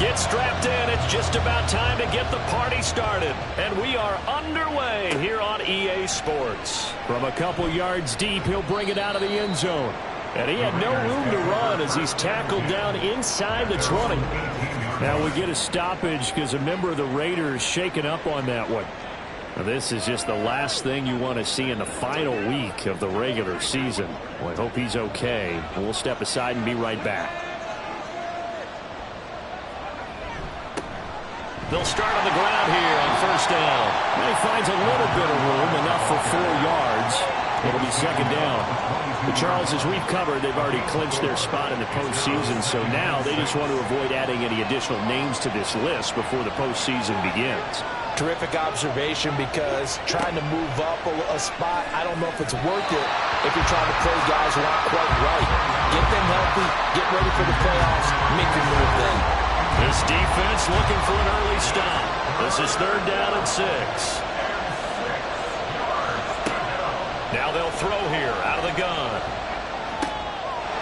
Get strapped in. It's just about time to get the party started. And we are underway here on EA Sports. From a couple yards deep, he'll bring it out of the end zone. And he had no room to run as he's tackled down inside the 20. Now we get a stoppage because a member of the Raiders shaken up on that one. Now this is just the last thing you want to see in the final week of the regular season. Well, I hope he's okay. We'll step aside and be right back. They'll start on the ground here on first down. And he finds a little bit of room, enough for 4 yards. It'll be second down. But Charles, as we've covered, they've already clinched their spot in the postseason, so now they just want to avoid adding any additional names to this list before the postseason begins. Terrific observation, because trying to move up a spot, I don't know if it's worth it if you're trying to play guys who aren't quite right. Get them healthy, get ready for the playoffs, make your move then. This defense looking for an early stop. This is third down and 6. Now they'll throw here out of the gun.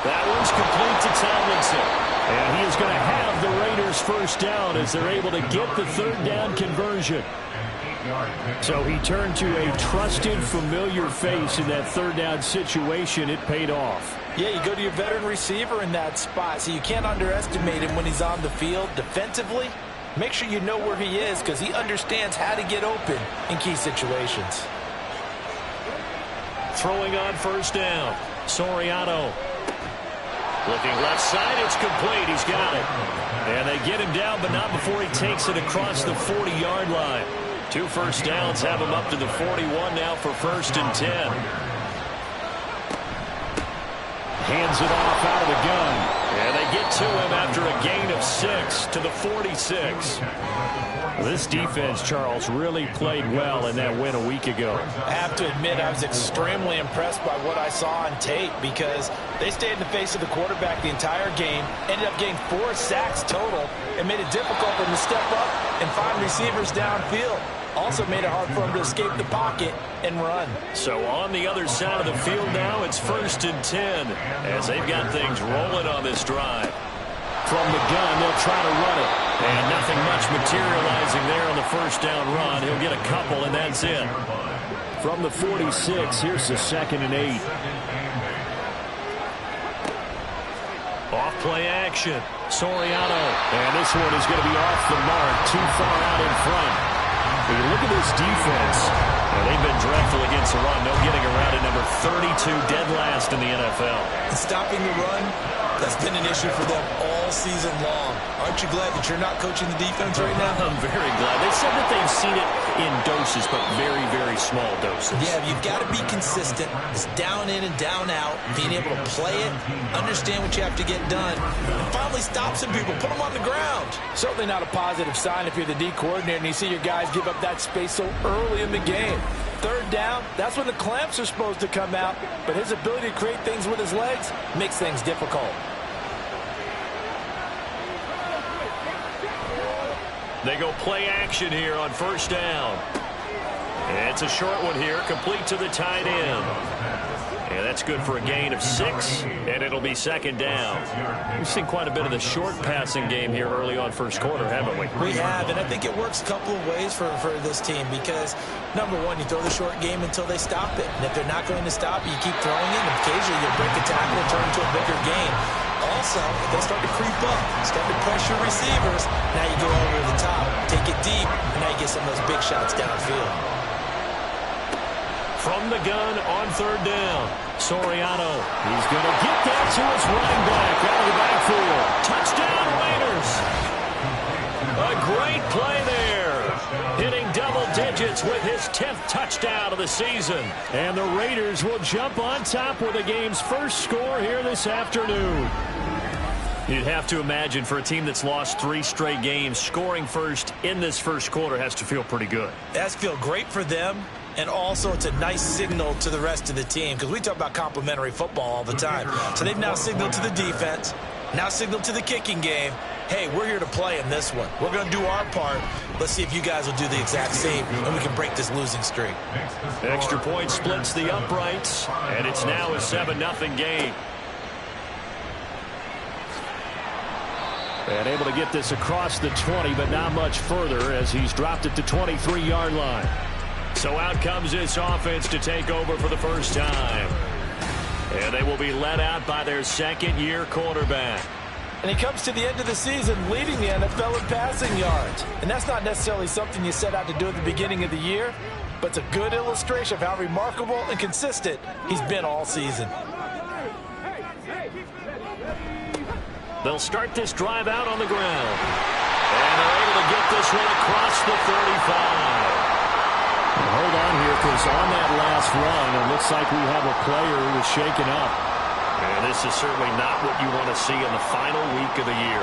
That one's complete to Tomlinson. And he is going to have the Raiders first down as they're able to get the third down conversion. So he turned to a trusted, familiar face in that third down situation. It paid off. Yeah, you go to your veteran receiver in that spot, so you can't underestimate him when he's on the field defensively. Make sure you know where he is, because he understands how to get open in key situations. Throwing on first down. Soriano. Looking left side, it's complete. He's got it. And they get him down, but not before he takes it across the 40-yard line. 2 first downs have him up to the 41 now for first and 10. Hands it off out of the gun. And they get to him after a gain of 6 to the 46. This defense, Charles, really played well in that win a week ago. I have to admit, I was extremely impressed by what I saw on tape, because they stayed in the face of the quarterback the entire game, ended up getting 4 sacks total, and made it difficult for them to step up and find receivers downfield. Also made it hard for them to escape the pocket and run. So on the other side of the field now, it's first and 10 as they've got things rolling on this drive. From the gun, they'll try to run it. And nothing much materializing there on the first down run. He'll get a couple, and that's it. From the 46, here's the second and 8. Off play action. Soriano. And this one is going to be off the mark, too far out in front. When you look at this defense, they've been dreadful against the run. No getting around at number 32, dead last in the NFL. Stopping the run, that's been an issue for them all season long. Aren't you glad that you're not coaching the defense right now? I'm very glad. They said that they've seen it in doses, but very, very small doses. Yeah, you've got to be consistent. It's down in and down out, being able to play it, understand what you have to get done, and finally stop some people, put them on the ground. Certainly not a positive sign if you're the D coordinator and you see your guys give up that space so early in the game. Third down, that's when the clamps are supposed to come out, but his ability to create things with his legs makes things difficult. They go play action here on first down. And it's a short one here, complete to the tight end. And that's good for a gain of 6, and it'll be second down. We've seen quite a bit of the short passing game here early on first quarter, haven't we? We have, and I think it works a couple of ways for this team, because, number one, you throw the short game until they stop it. And if they're not going to stop it, you keep throwing it, and occasionally you'll break a tackle and turn into a bigger game. Also, if they start to creep up, start to pressure receivers, now you go over the top, take it deep, and now you get some of those big shots downfield. From the gun on third down, Soriano. He's going to get that to his running back out of the backfield. Touchdown, Raiders. A great play there. Hitting double digits with his 10th touchdown of the season. And the Raiders will jump on top with the game's first score here this afternoon. You'd have to imagine, for a team that's lost 3 straight games, scoring first in this first quarter has to feel pretty good. It has to feel great for them. And also, it's a nice signal to the rest of the team, because we talk about complimentary football all the time. So they've now signaled to the defense, now signaled to the kicking game, hey, we're here to play in this one. We're going to do our part. Let's see if you guys will do the exact same, and we can break this losing streak. Extra point splits the uprights, and it's now a 7-0 game. And able to get this across the 20, but not much further as he's dropped it to 23-yard line. So out comes this offense to take over for the first time. And they will be led out by their second-year quarterback. And he comes to the end of the season leading the NFL in passing yards. And that's not necessarily something you set out to do at the beginning of the year, but it's a good illustration of how remarkable and consistent he's been all season. They'll start this drive out on the ground. And they're able to get this one across the 35. Hold on here, because on that last run, it looks like we have a player who was shaken up. And this is certainly not what you want to see in the final week of the year.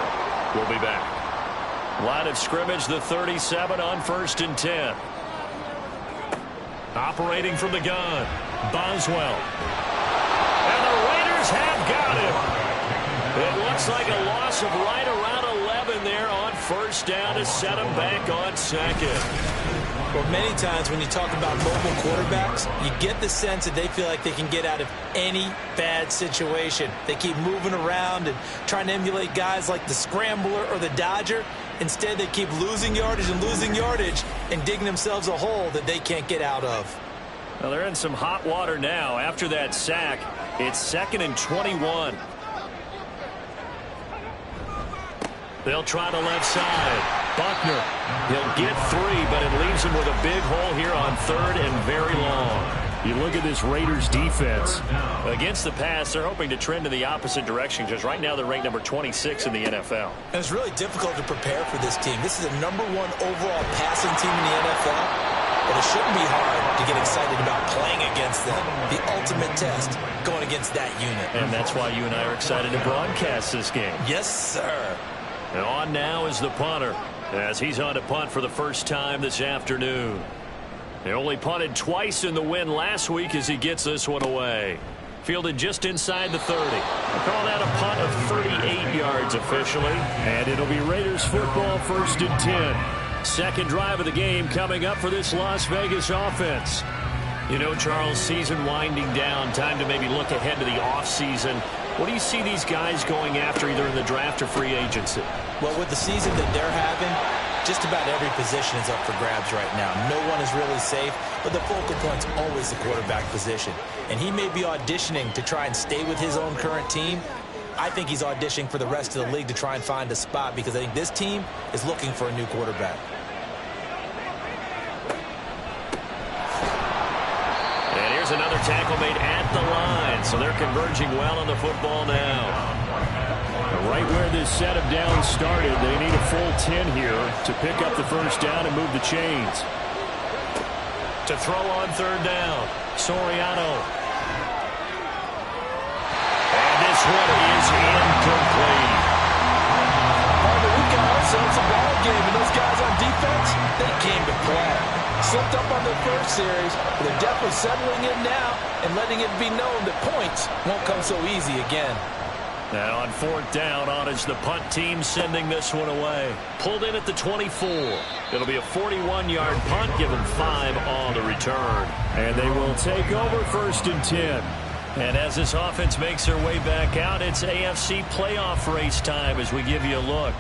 We'll be back. Line of scrimmage, the 37 on 1st and 10. Operating from the gun, Boswell. And the Raiders have got him. It looks like a loss of right around 11 there on 1st down to set him back on 2nd. Well, many times when you talk about mobile quarterbacks, you get the sense that they feel like they can get out of any bad situation. They keep moving around and trying to emulate guys like the Scrambler or the Dodger. Instead, they keep losing yardage and digging themselves a hole that they can't get out of. Well, they're in some hot water now. After that sack, it's 2nd and 21. They'll try the left side. Buckner, he'll get 3, but it leaves him with a big hole here on 3rd and very long. You look at this Raiders defense. Against the pass, they're hoping to trend in the opposite direction, because right now they're ranked number 26 in the NFL. And it's really difficult to prepare for this team. This is a #1 overall passing team in the NFL, but it shouldn't be hard to get excited about playing against them. The ultimate test, going against that unit. And that's why you and I are excited to broadcast this game. Yes, sir. And on now is the punter, as he's on to punt for the first time this afternoon. They only punted twice in the win last week as he gets this one away. Fielded just inside the 30. We'll call that a punt of 38 yards officially. And it'll be Raiders football, 1st and 10. Second drive of the game coming up for this Las Vegas offense. You know, Charles, season winding down, time to maybe look ahead to the offseason. What do you see these guys going after either in the draft or free agency? Well, with the season that they're having, just about every position is up for grabs right now. No one is really safe, but the focal point's always the quarterback position. And he may be auditioning to try and stay with his own current team. I think he's auditioning for the rest of the league to try and find a spot, because I think this team is looking for a new quarterback. And here's another tackle made at the line, so they're converging well on the football now. Right where this set of downs started, they need a full 10 here to pick up the first down and move the chains. To throw on 3rd down, Soriano. And this one is incomplete. We've got ourselves a ball game, and those guys on defense, they came to play. Slipped up on their first series, but they're definitely settling in now and letting it be known that points won't come so easy again. Now on 4th down, on is the punt team sending this one away. Pulled in at the 24. It'll be a 41-yard punt, give them 5 on the return. And they will take over 1st and 10. And as this offense makes their way back out, it's AFC playoff race time as we give you a look.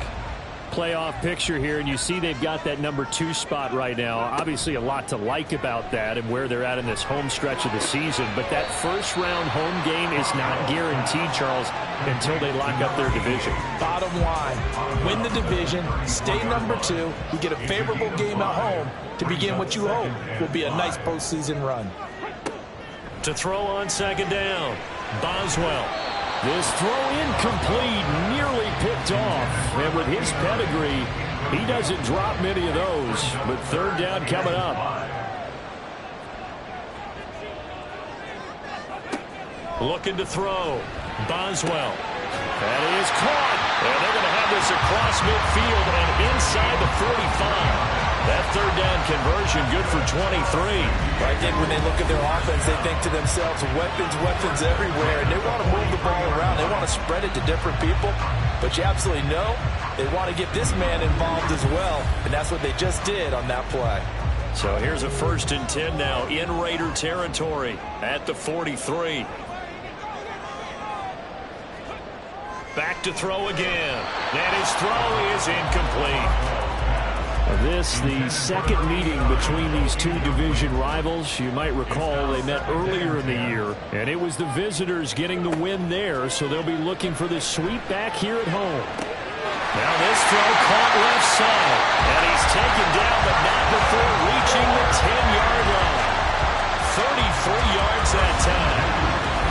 Playoff picture here, and you see they've got that #2 spot right now. Obviously a lot to like about that and where they're at in this home stretch of the season, but that first round home game is not guaranteed, Charles, until they lock up their division. Bottom line, win the division, stay #2, you get a favorable game at home to begin what you hope will be a nice postseason run. To throw on 2nd down, Boswell. This throw incomplete, nearly picked off. And with his pedigree, he doesn't drop many of those. But 3rd down coming up. Looking to throw. Boswell. That is caught. And they're going to have this across midfield and inside the 45. That 3rd down conversion good for 23. I think when they look at their offense, they think to themselves, weapons everywhere. And they want to move the ball around. They want to spread it to different people. But you absolutely know they want to get this man involved as well. And that's what they just did on that play. So here's a 1st and 10 now in Raider territory at the 43. Back to throw again. And his throw is incomplete. This, the second meeting between these two division rivals. You might recall they met earlier in the year, and it was the visitors getting the win there, so they'll be looking for the sweep back here at home. Now this throw caught left side, and he's taken down, but not before reaching the 10-yard line. 33 yards that time.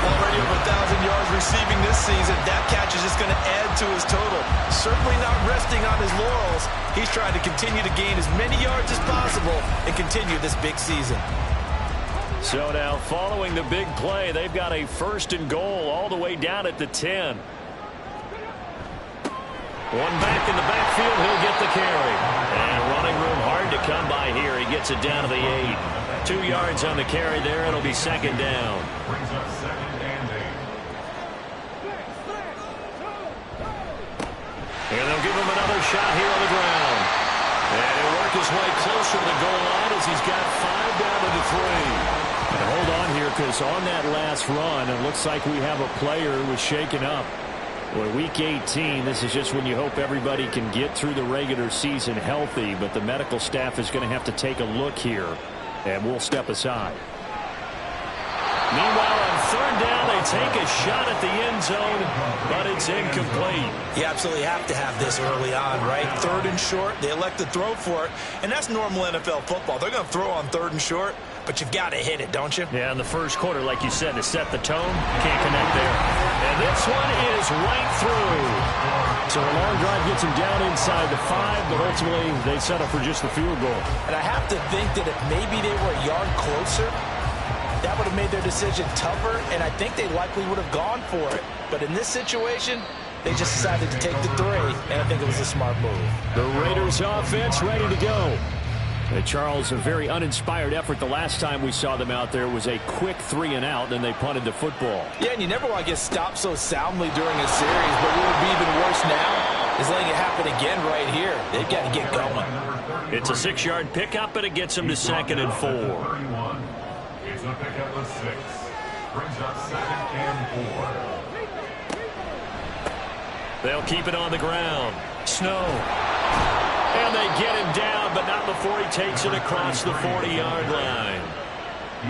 Already over 1,000 yards receiving this season. That catch is just going to add to his total. Certainly not resting on his laurels. He's trying to continue to gain as many yards as possible and continue this big season. So now following the big play, they've got a 1st and goal all the way down at the 10. One back in the backfield, he'll get the carry. And running room hard to come by here. He gets it down to the 8. 2 yards on the carry there. It'll be 2nd down. Brings up 2nd and 8. And they'll give him another shot here on the ground. And he'll work his way closer to the goal line as he's got 5 down to the 3. And hold on here, because on that last run, it looks like we have a player who was shaken up. Well, week 18, this is just when you hope everybody can get through the regular season healthy, but the medical staff is going to have to take a look here, and we'll step aside. Meanwhile, on 3rd down, they take a shot at the end zone, but it's incomplete. You absolutely have to have this early on, right? 3rd and short, they elect to throw for it, and that's normal NFL football. They're going to throw on 3rd and short, but you've got to hit it, don't you? Yeah, in the first quarter, like you said, to set the tone, can't connect there. And this one is right through. So a long drive gets him down inside the 5, but ultimately they settle for just the field goal. And I have to think that if maybe they were a yard closer, that would have made their decision tougher, and I think they likely would have gone for it. But in this situation, they just decided to take the 3, and I think it was a smart move. The Raiders offense ready to go. Charles, a very uninspired effort the last time we saw them out there was a quick 3 and out, then they punted the football. Yeah, and you never want to get stopped so soundly during a series, but what would be even worse now is letting it happen again right here. They've got to get going. It's a 6-yard pickup, and it gets them to 2nd and 4. It's a pickup of 6. Brings up 2nd and 4. They'll keep it on the ground. Snow. And they get him down, but not before he takes it across the 40-yard line.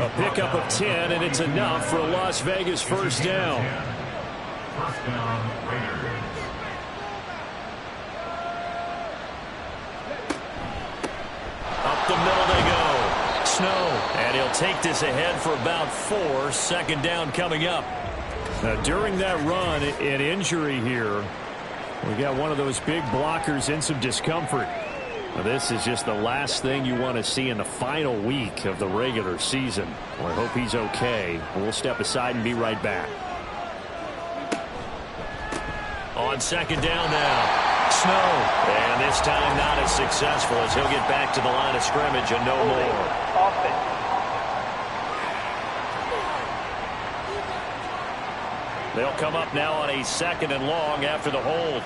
A pickup of 10, and it's enough for a Las Vegas 1st down. 1st down, Raiders. Up the middle they go. Snow. And he'll take this ahead for about 4. 2nd down coming up. Now, during that run, an injury here. We got one of those big blockers in some discomfort. Now, this is just the last thing you want to see in the final week of the regular season. Well, I hope he's okay. We'll step aside and be right back. On 2nd down now. Snow. And this time not as successful as he'll get back to the line of scrimmage and no more. They'll come up now on a 2nd and long after the hold.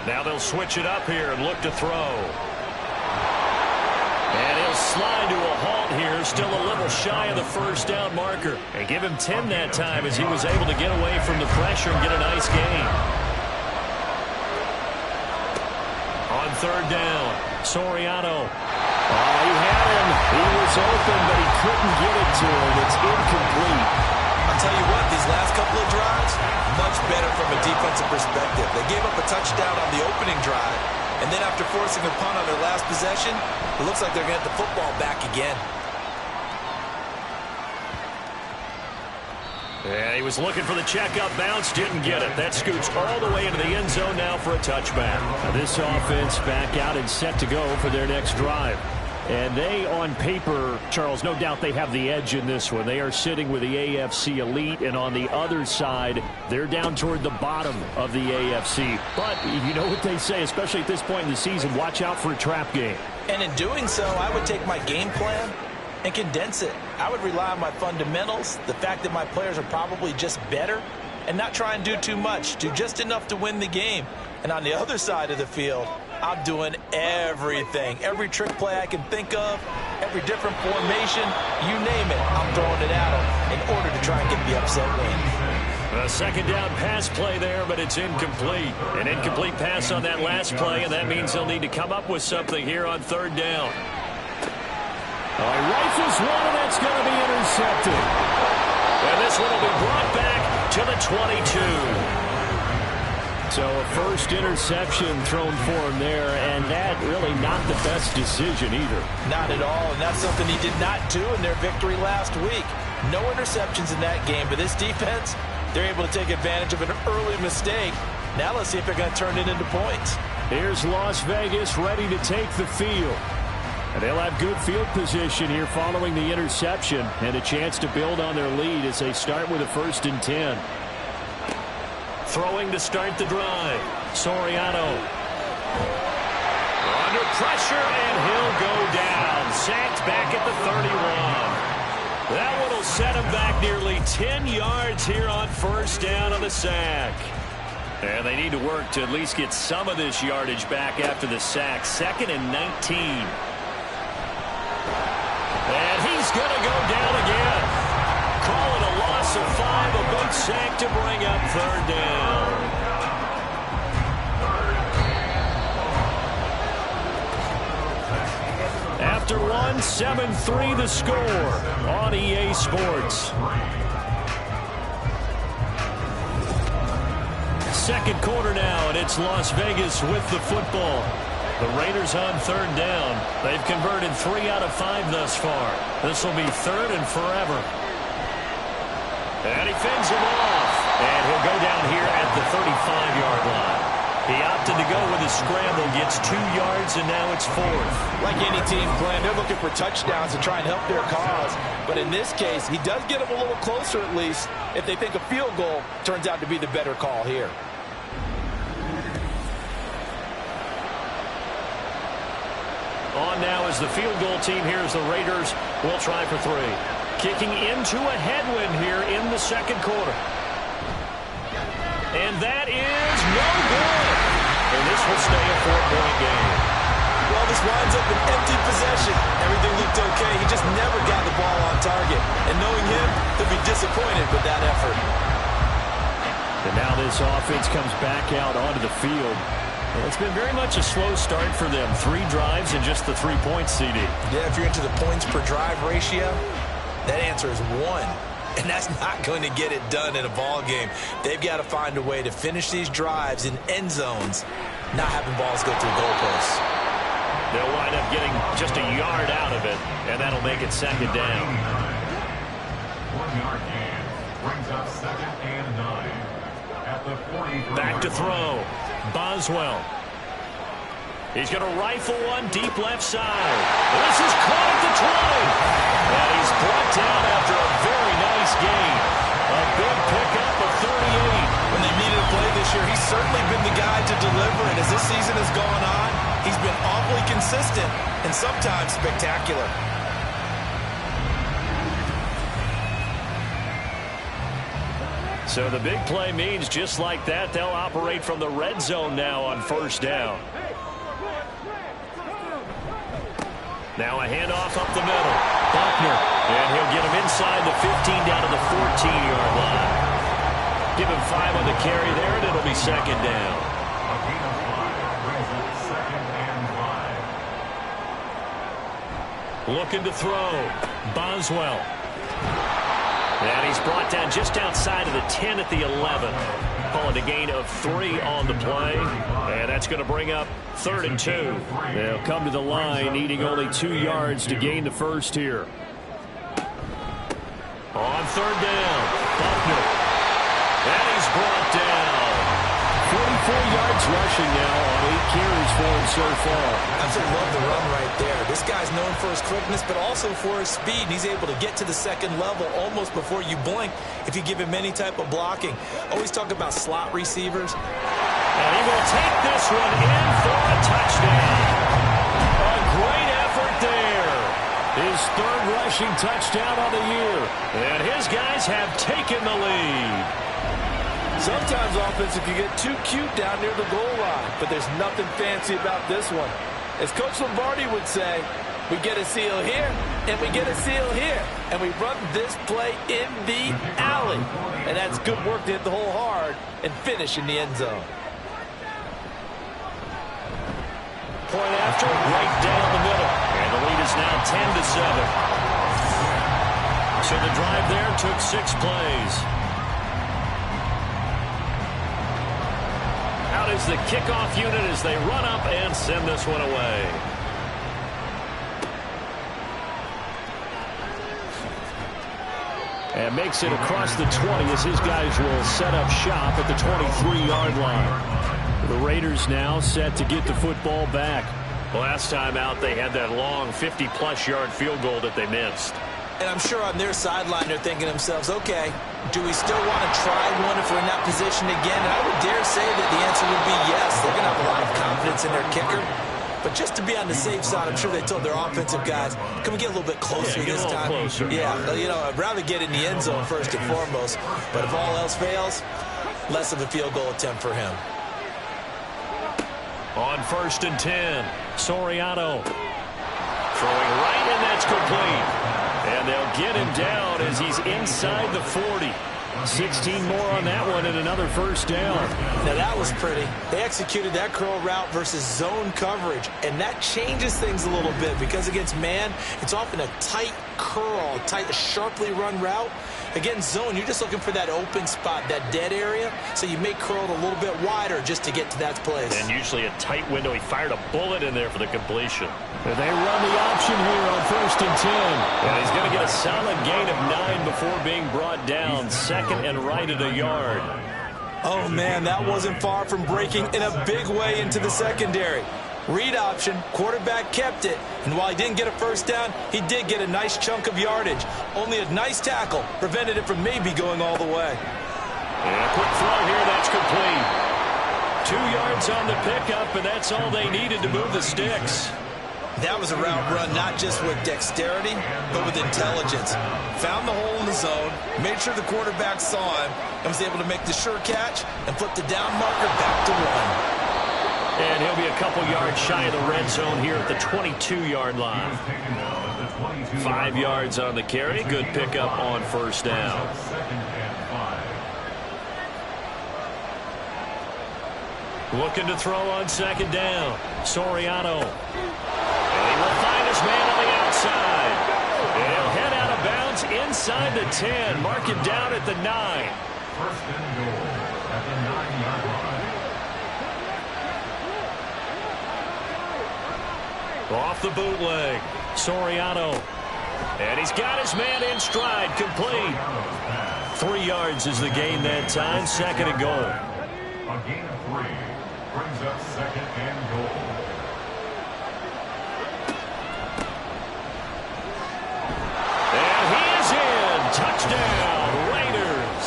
Now they'll switch it up here and look to throw. And he'll slide to a halt here, still a little shy of the 1st down marker. And give him 10 that time as he was able to get away from the pressure and get a nice gain. On 3rd down, Soriano. Oh, he had him. He was open, but he couldn't get it to him. It's incomplete. I'll tell you what, these last couple of drives, much better from a defensive perspective. They gave up a touchdown on the opening drive, and then after forcing a punt on their last possession, it looks like they're going to get the football back again. And he was looking for the checkup bounce, didn't get it. That scoots all the way into the end zone now for a touchback. Now this offense back out and set to go for their next drive. And they, on paper, Charles, no doubt they have the edge in this one. They are sitting with the AFC elite, and on the other side, they're down toward the bottom of the AFC. But you know what they say, especially at this point in the season, watch out for a trap game. And in doing so, I would take my game plan and condense it. I would rely on my fundamentals, the fact that my players are probably just better, and not try and do too much, do just enough to win the game. And on the other side of the field, I'm doing everything. Every trick play I can think of, every different formation, you name it, I'm throwing it at them in order to try and get the upset win. A second down pass play there, but it's incomplete. An incomplete pass on that last play, and that means they'll need to come up with something here on third down. He rifles one, and that's going to be intercepted. And this one will be brought back to the 22. So a first interception thrown for him there, and that really not the best decision either. Not at all, and that's something he did not do in their victory last week. No interceptions in that game, but this defense, they're able to take advantage of an early mistake. Now let's see if they're going to turn it into points. Here's Las Vegas ready to take the field. And they'll have good field position here following the interception and a chance to build on their lead as they start with a 1st and 10. Throwing to start the drive. Soriano. Under pressure, and he'll go down. Sacked back at the 31. That one will set him back nearly 10 yards here on 1st down on the sack. And they need to work to at least get some of this yardage back after the sack. 2nd and 19. And he's going to go down again. Call it a loss of 5. A big sack to bring up 3rd down. After one, 7-3 the score on EA Sports. Second quarter now, and it's Las Vegas with the football. The Raiders on 3rd down. They've converted 3 out of 5 thus far. This will be 3rd and forever. And he fends him off. And he'll go down here at the 35-yard line. He opted to go with a scramble, gets 2 yards, and now it's 4th. Like any team plan, they're looking for touchdowns to try and help their cause. But in this case, he does get them a little closer at least if they think a field goal turns out to be the better call here. On now is the field goal team. Here's the Raiders. Will try for 3. Kicking into a headwind here in the second quarter. And that is no good. And this will stay a 4-point game. Well, this winds up an empty possession. Everything looked okay. He just never got the ball on target. And knowing him, he'll be disappointed with that effort. And now this offense comes back out onto the field. It's been very much a slow start for them. 3 drives and just the 3 points, CD. Yeah, if you're into the points per drive ratio, that answer is 1. And that's not going to get it done in a ball game. They've got to find a way to finish these drives in end zones, not having balls go through goalposts. They'll wind up getting just a yard out of it, and that'll make it 2nd down. 1-yard gain brings up 2nd and 9 at the 43. Back to throw. Boswell. He's going to rifle one deep left side. This is caught at the 20. And he's brought down after a very nice gain. A big pickup of 38. When they needed a play this year, he's certainly been the guy to deliver. And as this season has gone on, he's been awfully consistent and sometimes spectacular. So the big play means just like that, they'll operate from the red zone now on 1st down. Now a handoff up the middle. Buckner. And he'll get him inside the 15 down to the 14-yard line. Give him 5 on the carry there, and it'll be 2nd down. A gain of 5 brings up 2nd and 5. Looking to throw. Boswell. And he's brought down just outside of the 10 at the 11. Calling a gain of 3 on the play. And that's going to bring up 3rd and 2. They'll come to the line needing only 2 yards to gain the first here. On 3rd down. Buckner. And he's brought down. 44 yards rushing now on 8 carries for him so far. Absolutely love the run right there. This guy's known for his quickness, but also for his speed. And he's able to get to the 2nd level almost before you blink if you give him any type of blocking. Always talk about slot receivers. And he will take this one in for a touchdown. A great effort there. His 3rd rushing touchdown on the year. And his guys have taken the lead. Sometimes offenses can get too cute down near the goal line, but there's nothing fancy about this one. As Coach Lombardi would say, we get a seal here, and we get a seal here, and we run this play in the alley. And that's good work to hit the hole hard and finish in the end zone. Point after, right down the middle. And the lead is now 10-7. So the drive there took 6 plays. Out is the kickoff unit as they run up and send this one away. And makes it across the 20 as his guys will set up shop at the 23-yard line. The Raiders now set to get the football back. Last time out, they had that long 50-plus yard field goal that they missed. And I'm sure on their sideline they're thinking to themselves, okay, do we still want to try one if we're in that position again? And I would dare say that the answer would be yes. They're going to have a lot of confidence in their kicker. But just to be on the safe side, I'm sure they told their offensive guys, can we get a little bit closer this time? Closer. Yeah, you know, I'd rather get in the end zone first and foremost. But if all else fails, less of a field goal attempt for him. On 1st and 10, Soriano throwing right, and that's complete. And they'll get him down as he's inside the 40. 16 more on that one and another first down. Now that was pretty. They executed that curl route versus zone coverage, and that changes things a little bit because against man, it's often a tight curl, tight, sharply run route. Against zone, you're just looking for that open spot, that dead area, so you may curl it a little bit wider just to get to that place. And usually a tight window. He fired a bullet in there for the completion. They run the option here on 1st and 10. And he's going to get a solid gain of 9 before being brought down. Second and right at a yard. Oh, man, that wasn't far from breaking in a big way into the secondary. Read option, quarterback kept it, and while he didn't get a first down, he did get a nice chunk of yardage. Only a nice tackle prevented it from maybe going all the way. And a quick throw here, that's complete. 2 yards on the pickup, and that's all they needed to move the sticks. That was a route run not just with dexterity, but with intelligence. Found the hole in the zone, made sure the quarterback saw him, and was able to make the sure catch and flip the down marker back to 1. And he'll be a couple yards shy of the red zone here at the 22-yard line. 5 yards on the carry. Good pickup on first down. Looking to throw on 2nd down. Soriano. And he will find his man on the outside. And he'll head out of bounds inside the 10. Mark him down at the 9. 1st and goal at the 9-yard line. Off the bootleg, Soriano. And he's got his man in stride, complete. 3 yards is the gain that time, 2nd and goal. A gain of 3 brings up 2nd and goal. And he is in. Touchdown, Raiders.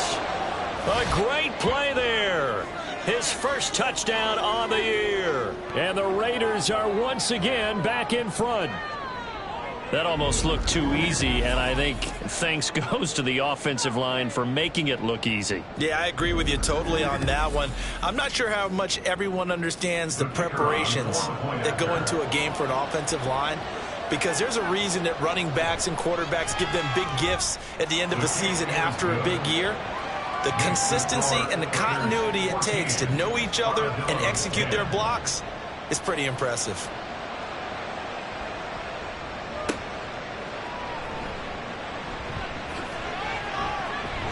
A great play there. His first touchdown on the year. And the Raiders are once again back in front. That almost looked too easy, and I think thanks goes to the offensive line for making it look easy. Yeah, I agree with you totally on that one. I'm not sure how much everyone understands the preparations that go into a game for an offensive line, because there's a reason that running backs and quarterbacks give them big gifts at the end of the season after a big year. The consistency and the continuity it takes to know each other and execute their blocks is pretty impressive.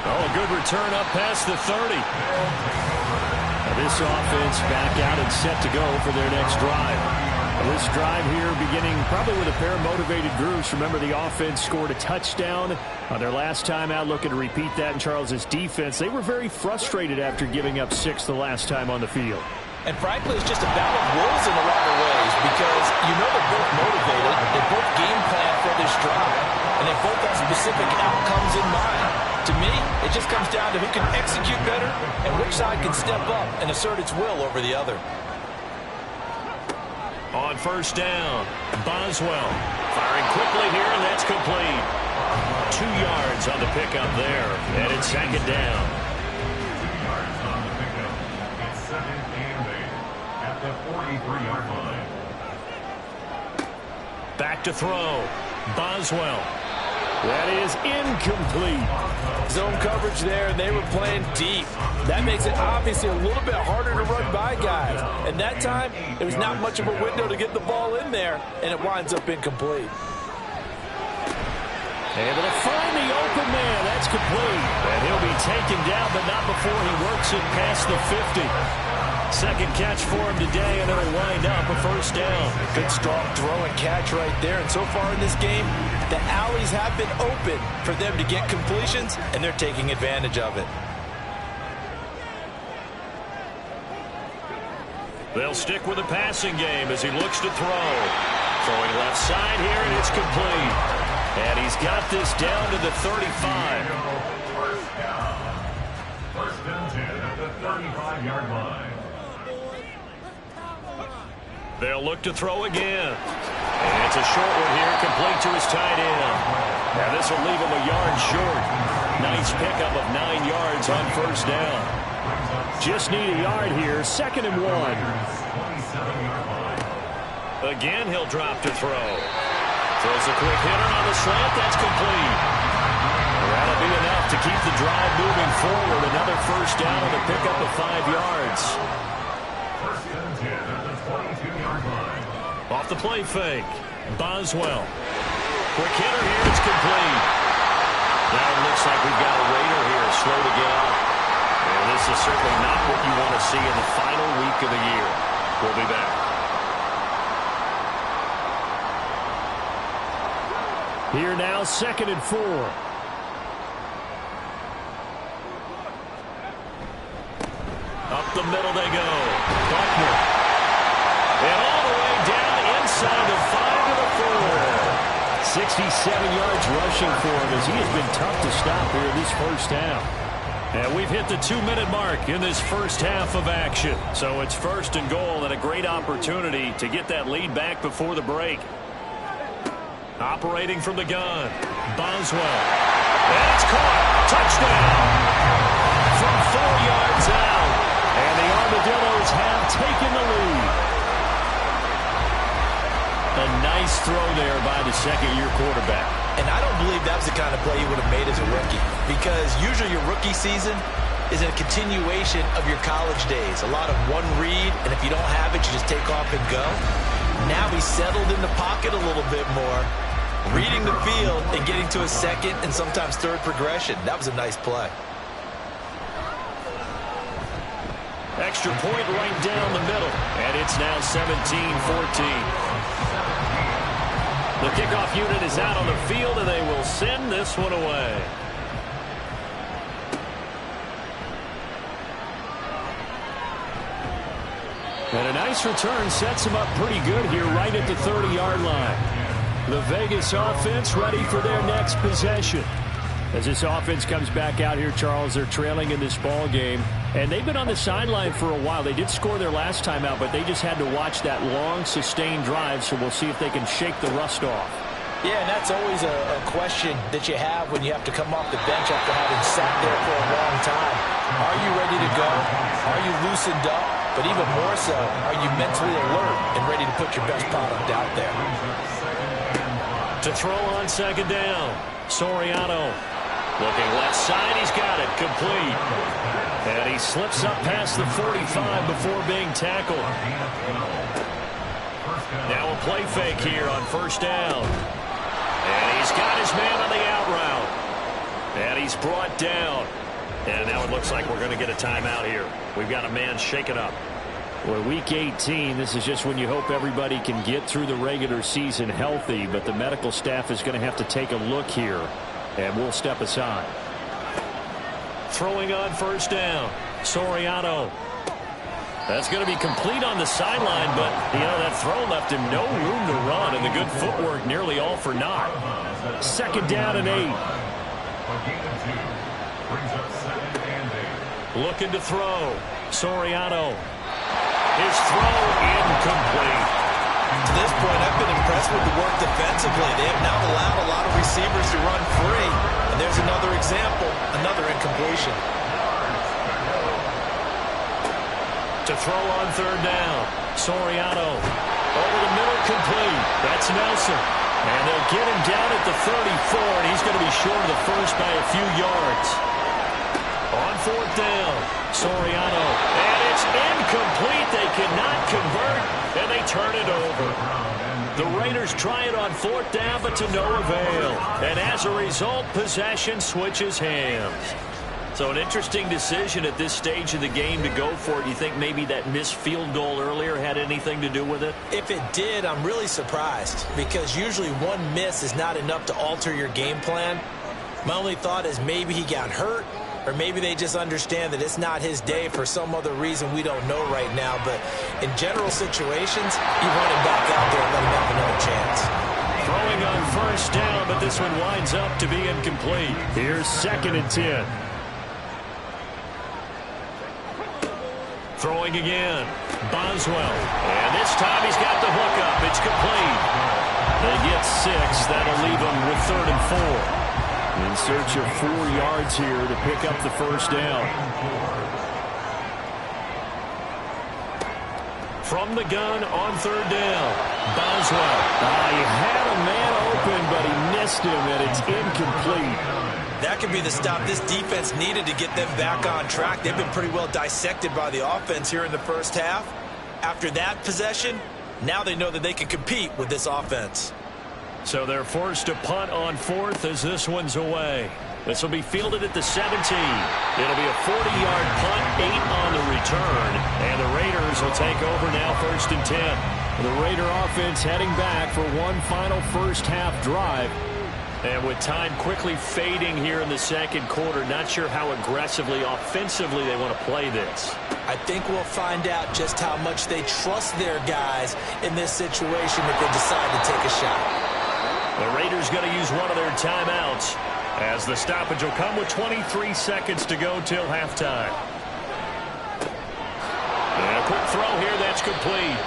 Oh, a good return up past the 30. Now this offense back out and set to go for their next drive. This drive here beginning probably with a pair of motivated groups. Remember, the offense scored a touchdown on their last time out, looking to repeat that in Charles's defense. They were very frustrated after giving up 6 the last time on the field. And frankly, it's just a battle of wills in a lot of ways, because you know they're both motivated, they both game plan for this drive, and they both have specific outcomes in mind. To me, it just comes down to who can execute better and which side can step up and assert its will over the other. On first down, Boswell firing quickly here, and that's complete. 2 yards on the pickup there, and it's 2nd down. the 43-yard line. Back to throw. Boswell. That is incomplete. Zone coverage there, and they were playing deep. That makes it obviously a little bit harder to run by guys. And that time, there was not much of a window to get the ball in there, and it winds up incomplete. Able to find the open man. That's complete. And he'll be taken down, but not before he works it past the 50. Second catch for him today, and it'll wind up a first down. Good strong throw and catch right there. And so far in this game, the alleys have been open for them to get completions, and they're taking advantage of it. They'll stick with the passing game as he looks to throw. Throwing left side here, and it's complete. And he's got this down to the 35. First down. First and 10 at the 35-yard line. They'll look to throw again. And it's a short one here, complete to his tight end. Now this will leave him a yard short. Nice pickup of 9 yards on first down. Just need a yard here, 2nd and 1. Again, he'll drop to throw. Throws a quick hitter on the slant. That's complete. That'll be enough to keep the drive moving forward. Another first down and a pickup of 5 yards. First and 10 at the 22-yard line. Off the play fake. Boswell. Quick hitter here. It's complete. Now it looks like we've got a Raider here slow to get up. And this is certainly not what you want to see in the final week of the year. We'll be back. Here now, 2nd and 4. Up the middle they go. Buckner. And all the way down inside the 5 to the 4. 67 yards rushing for him as he has been tough to stop here this first half. And we've hit the 2-minute mark in this first half of action. So it's 1st and goal and a great opportunity to get that lead back before the break. Operating from the gun. Boswell. And it's caught. Touchdown. From 4 yards out. And the Armadillos have taken the lead. A nice throw there by the second-year quarterback. And I don't believe that was the kind of play you would have made as a rookie. Because usually your rookie season is a continuation of your college days. A lot of one read, and if you don't have it, you just take off and go. Now he's settled in the pocket a little bit more, reading the field and getting to a second and sometimes third progression. That was a nice play. Extra point right down the middle. And it's now 17-14. The kickoff unit is out on the field, and they will send this one away. And a nice return sets them up pretty good here right at the 30-yard line. The Vegas offense ready for their next possession. As this offense comes back out here, Charles, they're trailing in this ball game. And they've been on the sideline for a while. They did score their last time out, but they just had to watch that long, sustained drive, so we'll see if they can shake the rust off. Yeah, and that's always a question that you have when you have to come off the bench after having sat there for a long time. Are you ready to go? Are you loosened up? But even more so, are you mentally alert and ready to put your best product out there? To throw on second down, Soriano. Looking left side, he's got it, complete. And he slips up past the 45 before being tackled. Now a play fake here on first down. And he's got his man on the out route. And he's brought down. And now it looks like we're going to get a timeout here. We've got a man shaken up. Well, week 18, this is just when you hope everybody can get through the regular season healthy, but the medical staff is going to have to take a look here, and we'll step aside. Throwing on first down, Soriano. That's going to be complete on the sideline, but, you know, that throw left him no room to run, and the good footwork nearly all for naught. Second down and 8. Looking to throw, Soriano. His throw incomplete. To this point, I've been impressed with the work defensively. They have now allowed a lot of receivers to run free. And there's another example, another incompletion. To throw on third down. Soriano over the middle, complete. That's Nelson. And they'll get him down at the 34, and he's going to be short of the first by a few yards. On fourth down, Soriano. And it's incomplete. They cannot convert, and they turn it over. The Raiders try it on fourth down, but to no avail. And as a result, possession switches hands. So an interesting decision at this stage of the game to go for it. Do you think maybe that missed field goal earlier had anything to do with it? If it did, I'm really surprised, because usually one miss is not enough to alter your game plan. My only thought is maybe he got hurt, or maybe they just understand that it's not his day for some other reason we don't know right now. But in general situations, you want him back out there and let him have another chance. Throwing on first down, but this one winds up to be incomplete. Here's 2nd and 10. Throwing again. Boswell. And this time he's got the hook up. It's complete. They get 6. That'll leave them with 3rd and 4. In search of 4 yards here to pick up the first down. From the gun on 3rd down. Boswell. He had a man open, but he missed him, and it's incomplete. That could be the stop this defense needed to get them back on track. They've been pretty well dissected by the offense here in the first half. After that possession, now they know that they can compete with this offense. So they're forced to punt on 4th as this one's away. This will be fielded at the 17. It'll be a 40-yard punt, 8 on the return. And the Raiders will take over now 1st and 10. The Raider offense heading back for one final first half drive. And with time quickly fading here in the second quarter, not sure how aggressively, offensively they want to play this. I think we'll find out just how much they trust their guys in this situation if they decide to take a shot. The Raiders going to use one of their timeouts as the stoppage will come with 23 seconds to go till halftime. And a quick throw here, that's complete.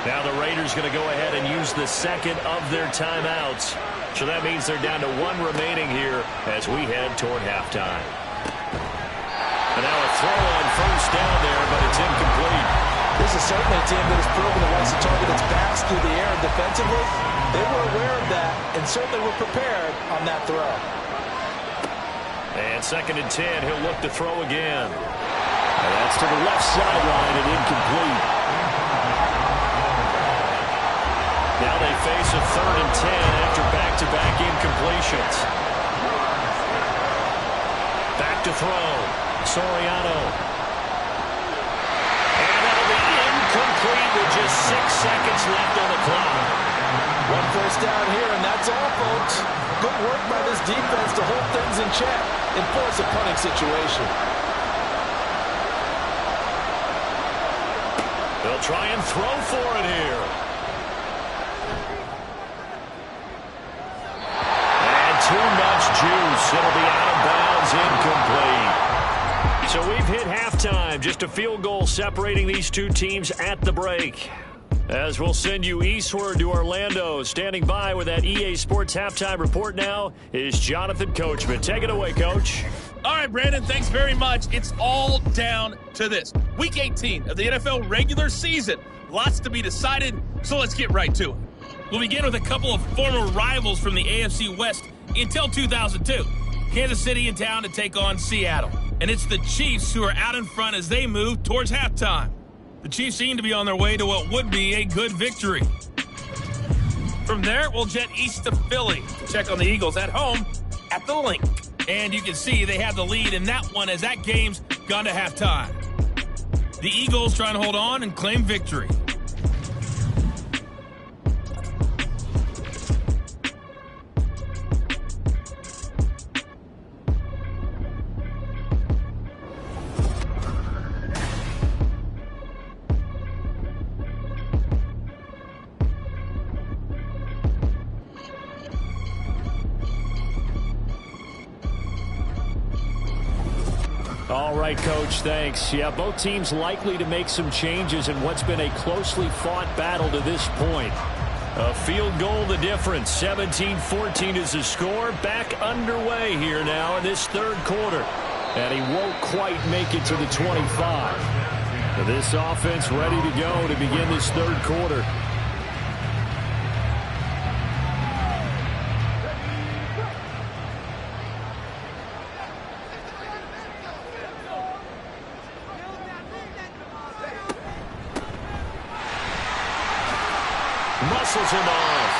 Now the Raiders going to go ahead and use the second of their timeouts. So that means they're down to 1 remaining here as we head toward halftime. And now a throw on first down there, but it's incomplete. This is certainly a team that has proven it wants to target its backs through the air defensively. They were aware of that and certainly were prepared on that throw. And 2nd and 10, he'll look to throw again. And that's to the left sideline and incomplete. Now they face a 3rd and 10 after back-to-back incompletions. Back to throw. Soriano. And that'll be incomplete with just 6 seconds left on the clock. 1 first down here, and that's all, folks. Good work by this defense to hold things in check and force a punting situation. They'll try and throw for it here. Too much juice. It'll be out of bounds, incomplete. So we've hit halftime. Just a field goal separating these two teams at the break. As we'll send you eastward to Orlando. Standing by with that EA Sports halftime report now is Jonathan Coachman. Take it away, Coach. All right, Brandon, thanks very much. It's all down to this. Week 18 of the NFL regular season. Lots to be decided, so let's get right to it. We'll begin with a couple of former rivals from the AFC West until 2002. Kansas City in town to take on Seattle. And it's the Chiefs who are out in front as they move towards halftime. The Chiefs seem to be on their way to what would be a good victory. From there, we'll jet east to Philly to check on the Eagles at home at the Link. And you can see they have the lead in that one as that game's gone to halftime. The Eagles trying to hold on and claim victory. All right, Coach, thanks. Yeah, both teams likely to make some changes in what's been a closely fought battle to this point. A field goal the difference. 17-14 is the score. Back underway here now in this third quarter. And he won't quite make it to the 25. This offense ready to go to begin this third quarter. Muscles him off.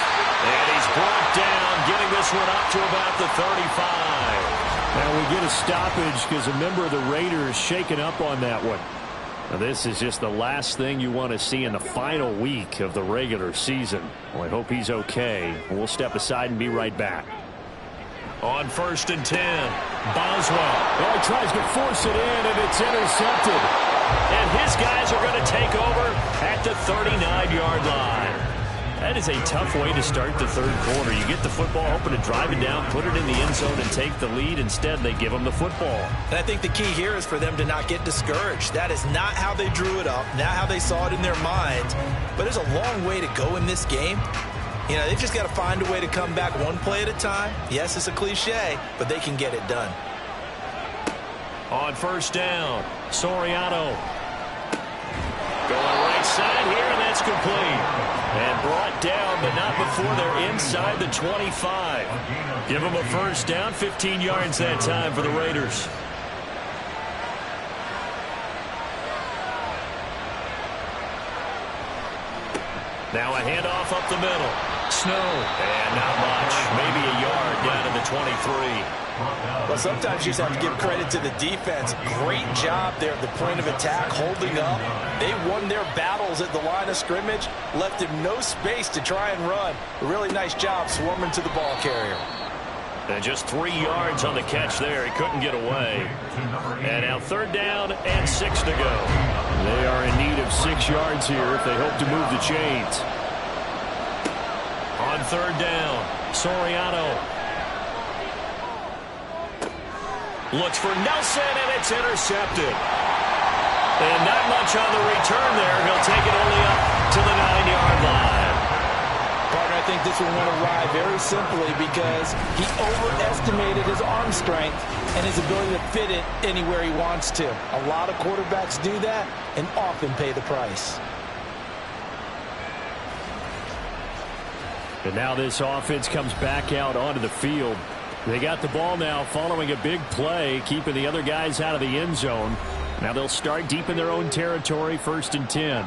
And he's brought down, getting this one up to about the 35. Now we get a stoppage because a member of the Raiders shaken up on that one. Now this is just the last thing you want to see in the final week of the regular season. Well, I hope he's okay. We'll step aside and be right back. On 1st and 10, Boswell. Oh, he tries to force it in, and it's intercepted. And his guys are going to take over at the 39-yard line. That is a tough way to start the third quarter. You get the football, hoping to drive it down, put it in the end zone, and take the lead. Instead, they give them the football. And I think the key here is for them to not get discouraged. That is not how they drew it up, not how they saw it in their minds. But there's a long way to go in this game. You know, they've just got to find a way to come back one play at a time. Yes, it's a cliche, but they can get it done. On 1st down, Soriano. Going right side here, and that's complete. And brought down, but not before they're inside the 25. Give them a 1st down, 15 yards that time for the Raiders. Now a handoff up the middle. Snow. And not much. Maybe a yard down to the 23. Well, sometimes you just have to give credit to the defense. Great job there at the point of attack, holding up. They won their battles at the line of scrimmage, left him no space to try and run. A really nice job swarming to the ball carrier. And just 3 yards on the catch there. He couldn't get away. And now 3rd down and 6 to go. They are in need of 6 yards here if they hope to move the chains. On 3rd down, Soriano. Looks for Nelson, and it's intercepted. And not much on the return there. He'll take it only up to the 9-yard line. Partner, I think this one went awry very simply because he overestimated his arm strength and his ability to fit it anywhere he wants to. A lot of quarterbacks do that and often pay the price. And now this offense comes back out onto the field. They got the ball now following a big play, keeping the other guys out of the end zone. Now they'll start deep in their own territory, 1st and 10.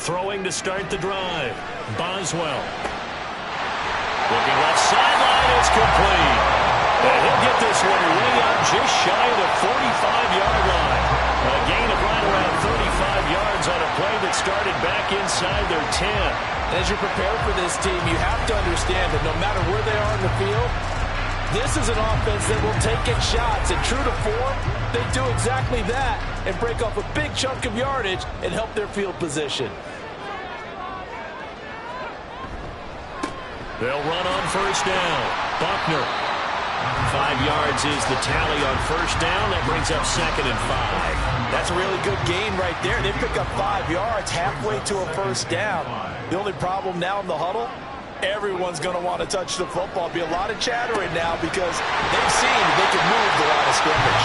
Throwing to start the drive. Boswell. Looking left sideline, it's complete. And he'll get this one way up just shy of the 45-yard line. A gain of right around 35 yards on a play that started back inside their 10. As you prepare for this team, you have to understand that no matter where they are in the field, this is an offense that will take its shots. And true to form, they do exactly that and break off a big chunk of yardage and help their field position. They'll run on 1st down. Buckner. 5 yards is the tally on 1st down. That brings up 2nd and 5. That's a really good gain right there. They pick up 5 yards halfway to a 1st down. The only problem now in the huddle, everyone's going to want to touch the football. Be a lot of chattering now because they've seen they can move the line of scrimmage.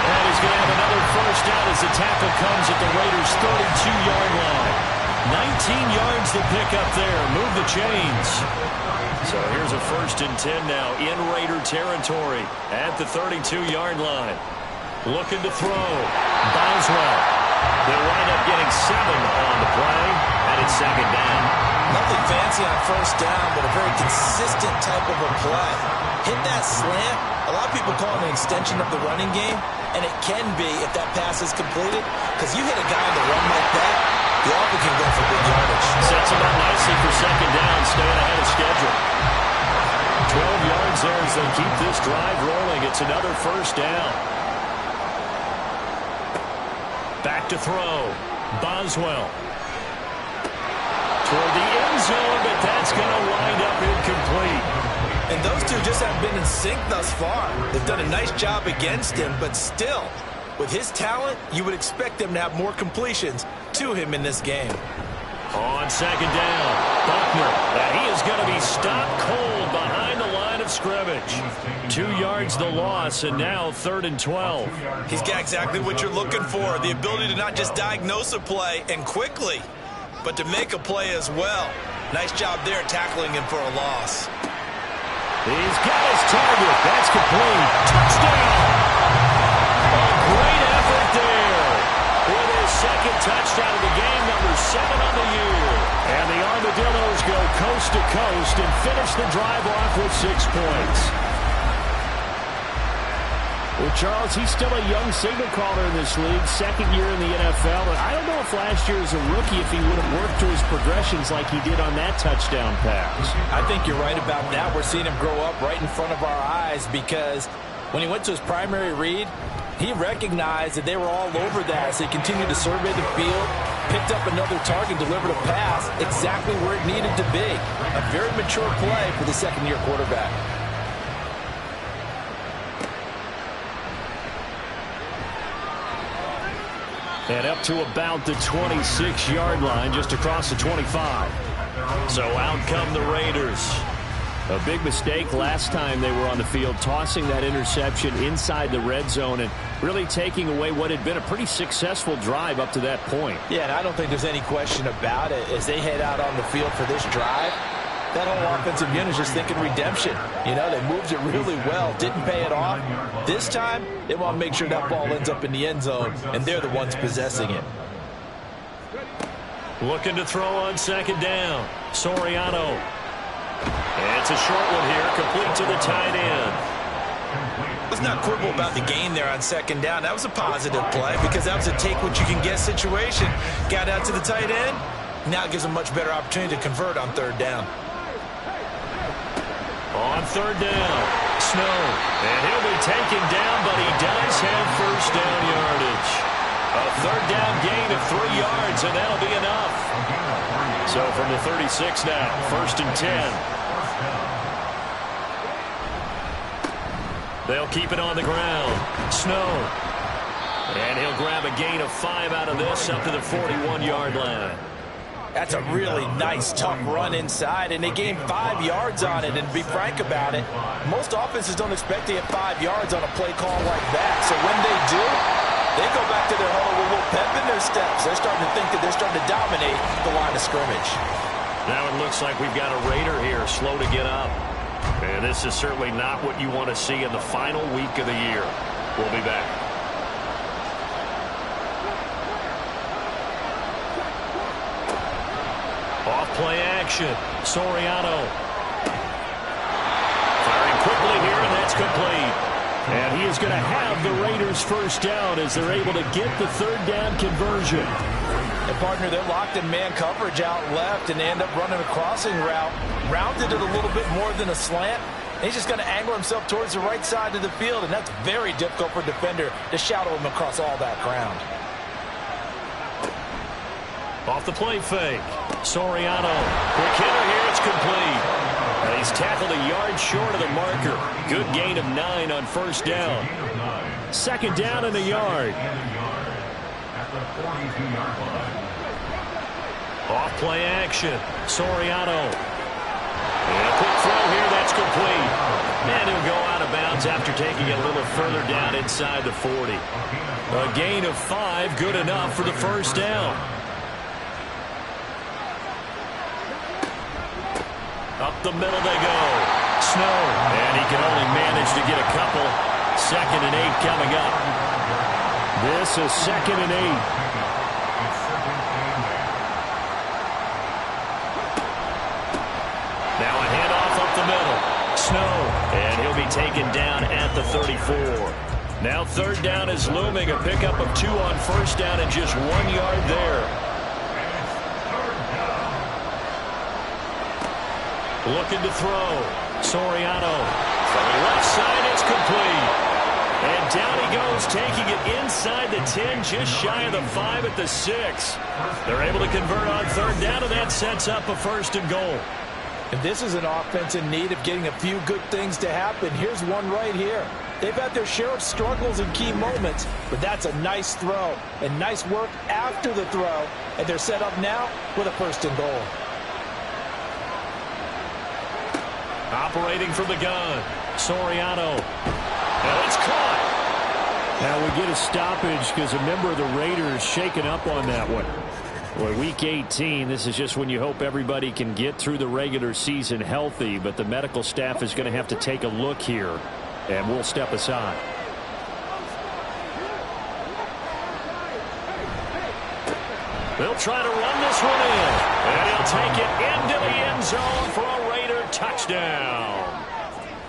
And he's going to have another 1st down as the tackle comes at the Raiders' 32-yard line. 19 yards to pick up there. Move the chains. So here's a 1st and 10 now in Raider territory at the 32-yard line. Looking to throw. Boswell. They'll wind up getting 7 on the play, and it's 2nd down. Nothing fancy on 1st down, but a very consistent type of a play. Hit that slant. A lot of people call it an extension of the running game, and it can be if that pass is completed, because you hit a guy on the run like that, the offer can go for big yardage. Sets him up nicely for 2nd down, staying ahead of schedule. 12 yards there as they keep this drive rolling. It's another 1st down. Back to throw. Boswell. Toward the end zone, but that's going to wind up incomplete. And those two just haven't been in sync thus far. They've done a nice job against him, but still, with his talent, you would expect them to have more completions to him in this game. On 2nd down, Buckner. And he is going to be stopped cold behind the line of scrimmage. 2 yards the loss, and now 3rd and 12. He's got exactly what you're looking for, the ability to not just diagnose a play and quickly, but to make a play as well. Nice job there tackling him for a loss. He's got his target. That's complete. Touchdown! A great effort there. With his second touchdown of the game, number 7 on the year. And the Armadillos go coast to coast and finish the drive off with 6 points. Well, Charles, he's still a young signal caller in this league, 2nd year in the NFL. And I don't know if last year as a rookie, if he would have worked through his progressions like he did on that touchdown pass. I think you're right about that. We're seeing him grow up right in front of our eyes because when he went to his primary read, he recognized that they were all over that. So he continued to survey the field, picked up another target, delivered a pass exactly where it needed to be. A very mature play for the 2nd-year quarterback. And up to about the 26-yard line, just across the 25. So out come the Raiders. A big mistake last time they were on the field, tossing that interception inside the red zone and really taking away what had been a pretty successful drive up to that point. Yeah, and I don't think there's any question about it. As they head out on the field for this drive, that whole offensive unit is just thinking redemption. You know, they moved it really well, didn't pay it off. This time, they want to make sure that ball ends up in the end zone, and they're the ones possessing it. Looking to throw on 2nd down. Soriano. And it's a short one here, complete to the tight end. Let's not quibble about the gain there on 2nd down. That was a positive play because that was a take-what-you-can-get situation. Got out to the tight end. Now it gives a much better opportunity to convert on 3rd down. On 3rd down, Snow. And he'll be taken down, but he does have 1st down yardage. A 3rd down gain of 3 yards, and that'll be enough. So from the 36 now, 1st and 10. They'll keep it on the ground. Snow. And he'll grab a gain of 5 out of this up to the 41-yard line. That's a really nice, tough run inside, and they gained 5 yards on it. And to be frank about it, most offenses don't expect to get 5 yards on a play call like that. So when they do, they go back to their huddle with a little pep in their steps. They're starting to think that they're starting to dominate the line of scrimmage. Now it looks like we've got a Raider here, slow to get up. And this is certainly not what you want to see in the final week of the year. We'll be back. Off-play action. Soriano. Firing quickly here, and that's complete. And he is going to have the Raiders' 1st down as they're able to get the 3rd down conversion. And, partner, they're locked in man coverage out left, and they end up running a crossing route. Rounded it a little bit more than a slant. And he's just going to angle himself towards the right side of the field, and that's very difficult for a defender to shadow him across all that ground. Off the play fake. Soriano. Quick hitter here. It's complete. And he's tackled a yard short of the marker. Good gain of 9 on 1st down. 2nd down and a yard. Off play action. Soriano. And a quick throw here. That's complete. And he'll go out of bounds after taking it a little further down inside the 40. A gain of 5. Good enough for the 1st down. Up the middle they go. Snow. And he can only manage to get a couple. 2nd and 8 coming up. This is 2nd and 8. Now a handoff up the middle. Snow. And he'll be taken down at the 34. Now 3rd down is looming. A pickup of 2 on 1st down and just 1 yard there. Looking to throw. Soriano. From the left side, it's complete. And down he goes, taking it inside the 10, just shy of the 5 at the 6. They're able to convert on 3rd down, and that sets up a 1st and goal. And this is an offense in need of getting a few good things to happen. Here's one right here. They've had their share of struggles in key moments, but that's a nice throw and nice work after the throw. And they're set up now with a 1st and goal. Operating from the gun, Soriano. And it's caught. Now we get a stoppage because a member of the Raiders shaken up on that one. Boy, Week 18, this is just when you hope everybody can get through the regular season healthy, but the medical staff is going to have to take a look here, and we'll step aside. They'll try to run this one in, and he'll take it into the end zone for a Raider touchdown.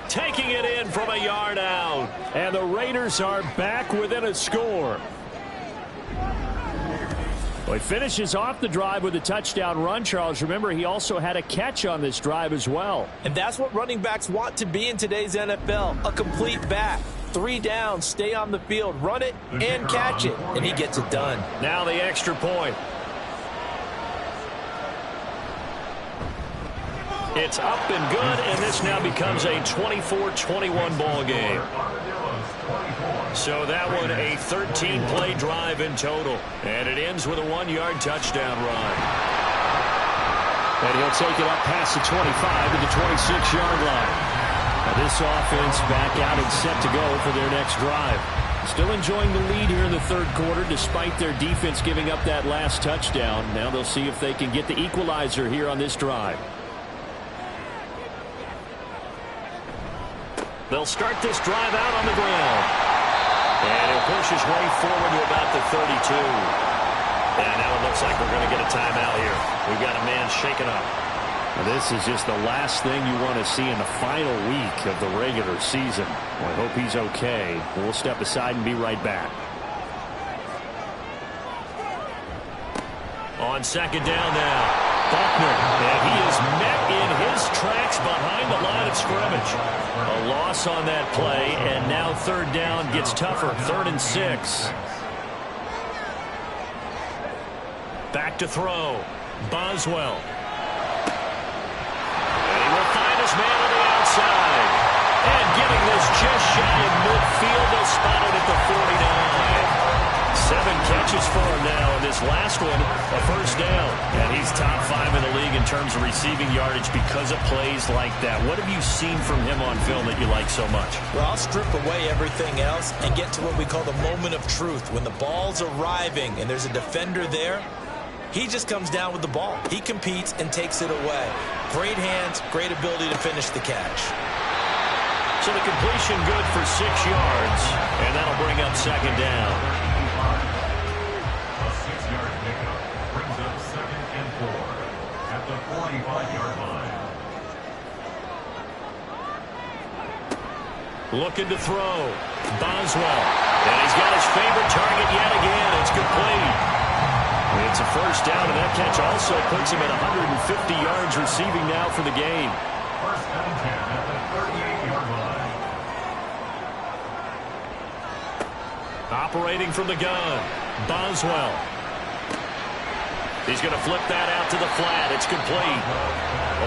Taking it in from a yard out, and the Raiders are back within a score. Well, he finishes off the drive with a touchdown run, Charles. Remember, he also had a catch on this drive as well. And that's what running backs want to be in today's NFL, a complete back. 3 down, stay on the field, run it, and catch it, and he gets it done. Now the extra point. It's up and good, and this now becomes a 24-21 ball game. So that one a 13-play drive in total, and it ends with a 1-yard touchdown run. And he'll take it up past the 25 to the 26-yard line. Now this offense back out and set to go for their next drive. Still enjoying the lead here in the third quarter despite their defense giving up that last touchdown. Now they'll see if they can get the equalizer here on this drive. They'll start this drive out on the ground. And he'll push his way forward to about the 32. And now it looks like we're going to get a timeout here. We've got a man shaken up. Now this is just the last thing you want to see in the final week of the regular season. Well, I hope he's okay. We'll step aside and be right back. On second down now. Buckner, and he is met in his tracks behind the line of scrimmage. A loss on that play, and now third down gets tougher. 3rd and 6. Back to throw. Boswell. And he will find his man on the outside. And getting this just shy of midfield, they'll spot it at the 49. 7 catches for him now, and this last one, a first down. And he's top 5 in the league in terms of receiving yardage because of plays like that. What have you seen from him on film that you like so much? Well, I'll strip away everything else and get to what we call the moment of truth. When the ball's arriving and there's a defender there, he just comes down with the ball. He competes and takes it away. Great hands, great ability to finish the catch. So the completion good for 6 yards, and that'll bring up second down. A 6-yard pickup brings up 2nd and 4 at the 45-yard line. Looking to throw. Boswell. And he's got his favorite target yet again. It's complete. It's a first down, and that catch also puts him at 150 yards receiving now for the game. 1st and 10 at the 38-yard line. Operating from the gun. Boswell. He's going to flip that out to the flat. It's complete.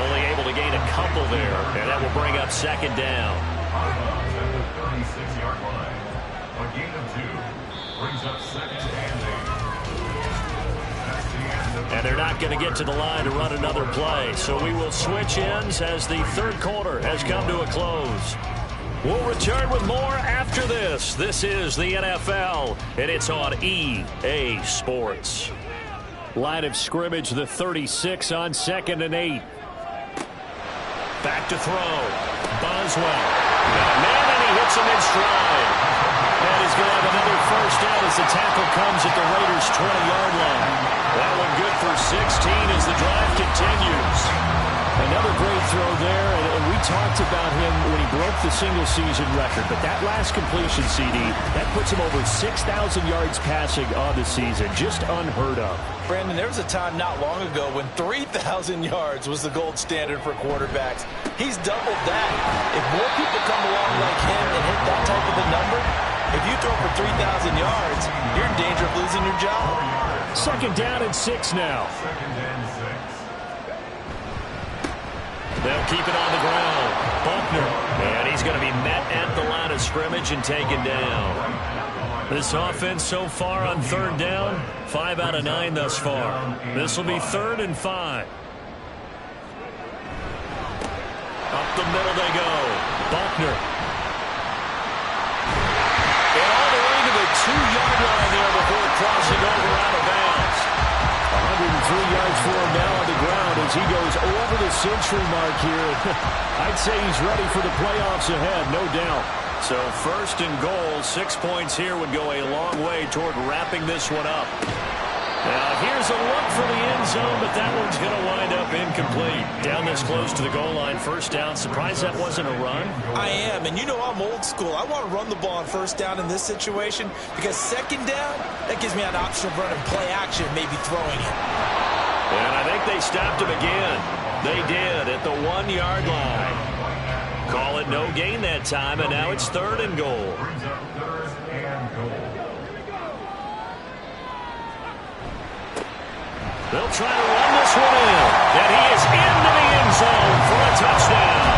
Only able to gain a couple there, and that will bring up second down. Armadillos at the 36-yard line. A gain of 2 brings up 2nd and 8. And they're not going to get to the line to run another play. So we will switch ends as the third quarter has come to a close. We'll return with more after this. This is the NFL, and it's on EA Sports. Line of scrimmage, the 36 on 2nd and 8. Back to throw. Boswell. Got a man, and he hits him in stride. And he's going to have another first down as the tackle comes at the Raiders' 20-yard line. That one good for 16 as the drive continues. Another great throw there, and we talked about him when he broke the single-season record. But that last completion, CD, that puts him over 6,000 yards passing on the season. Just unheard of. Brandon, there was a time not long ago when 3,000 yards was the gold standard for quarterbacks. He's doubled that. If more people come along like him and hit that type of a number, if you throw for 3,000 yards, you're in danger of losing your job. Second down and 6 now. 2nd and 6. They'll keep it on the ground. Buckner. And he's going to be met at the line of scrimmage and taken down. This offense so far on third down, 5 out of 9 thus far. This will be 3rd and 5. Up the middle they go. Buckner. And all the way to the 2-yard line there before crossing over out of bounds. 103 yards for him now on the ground as he goes over the century mark here. I'd say he's ready for the playoffs ahead, no doubt. So first and goal, 6 points here would go a long way toward wrapping this one up. Now here's a look for the end zone, but that one's going to wind up incomplete. Down this close to the goal line, first down. Surprised that wasn't a run? I am, and you know I'm old school. I want to run the ball on first down in this situation because second down, that gives me an option of running play action, maybe throwing it. And I think they stopped him again. They did at the 1-yard line. Call it no gain that time, and now it's third and goal. Brings up third and goal. They'll try to run this one in. And he is into the end zone for a touchdown.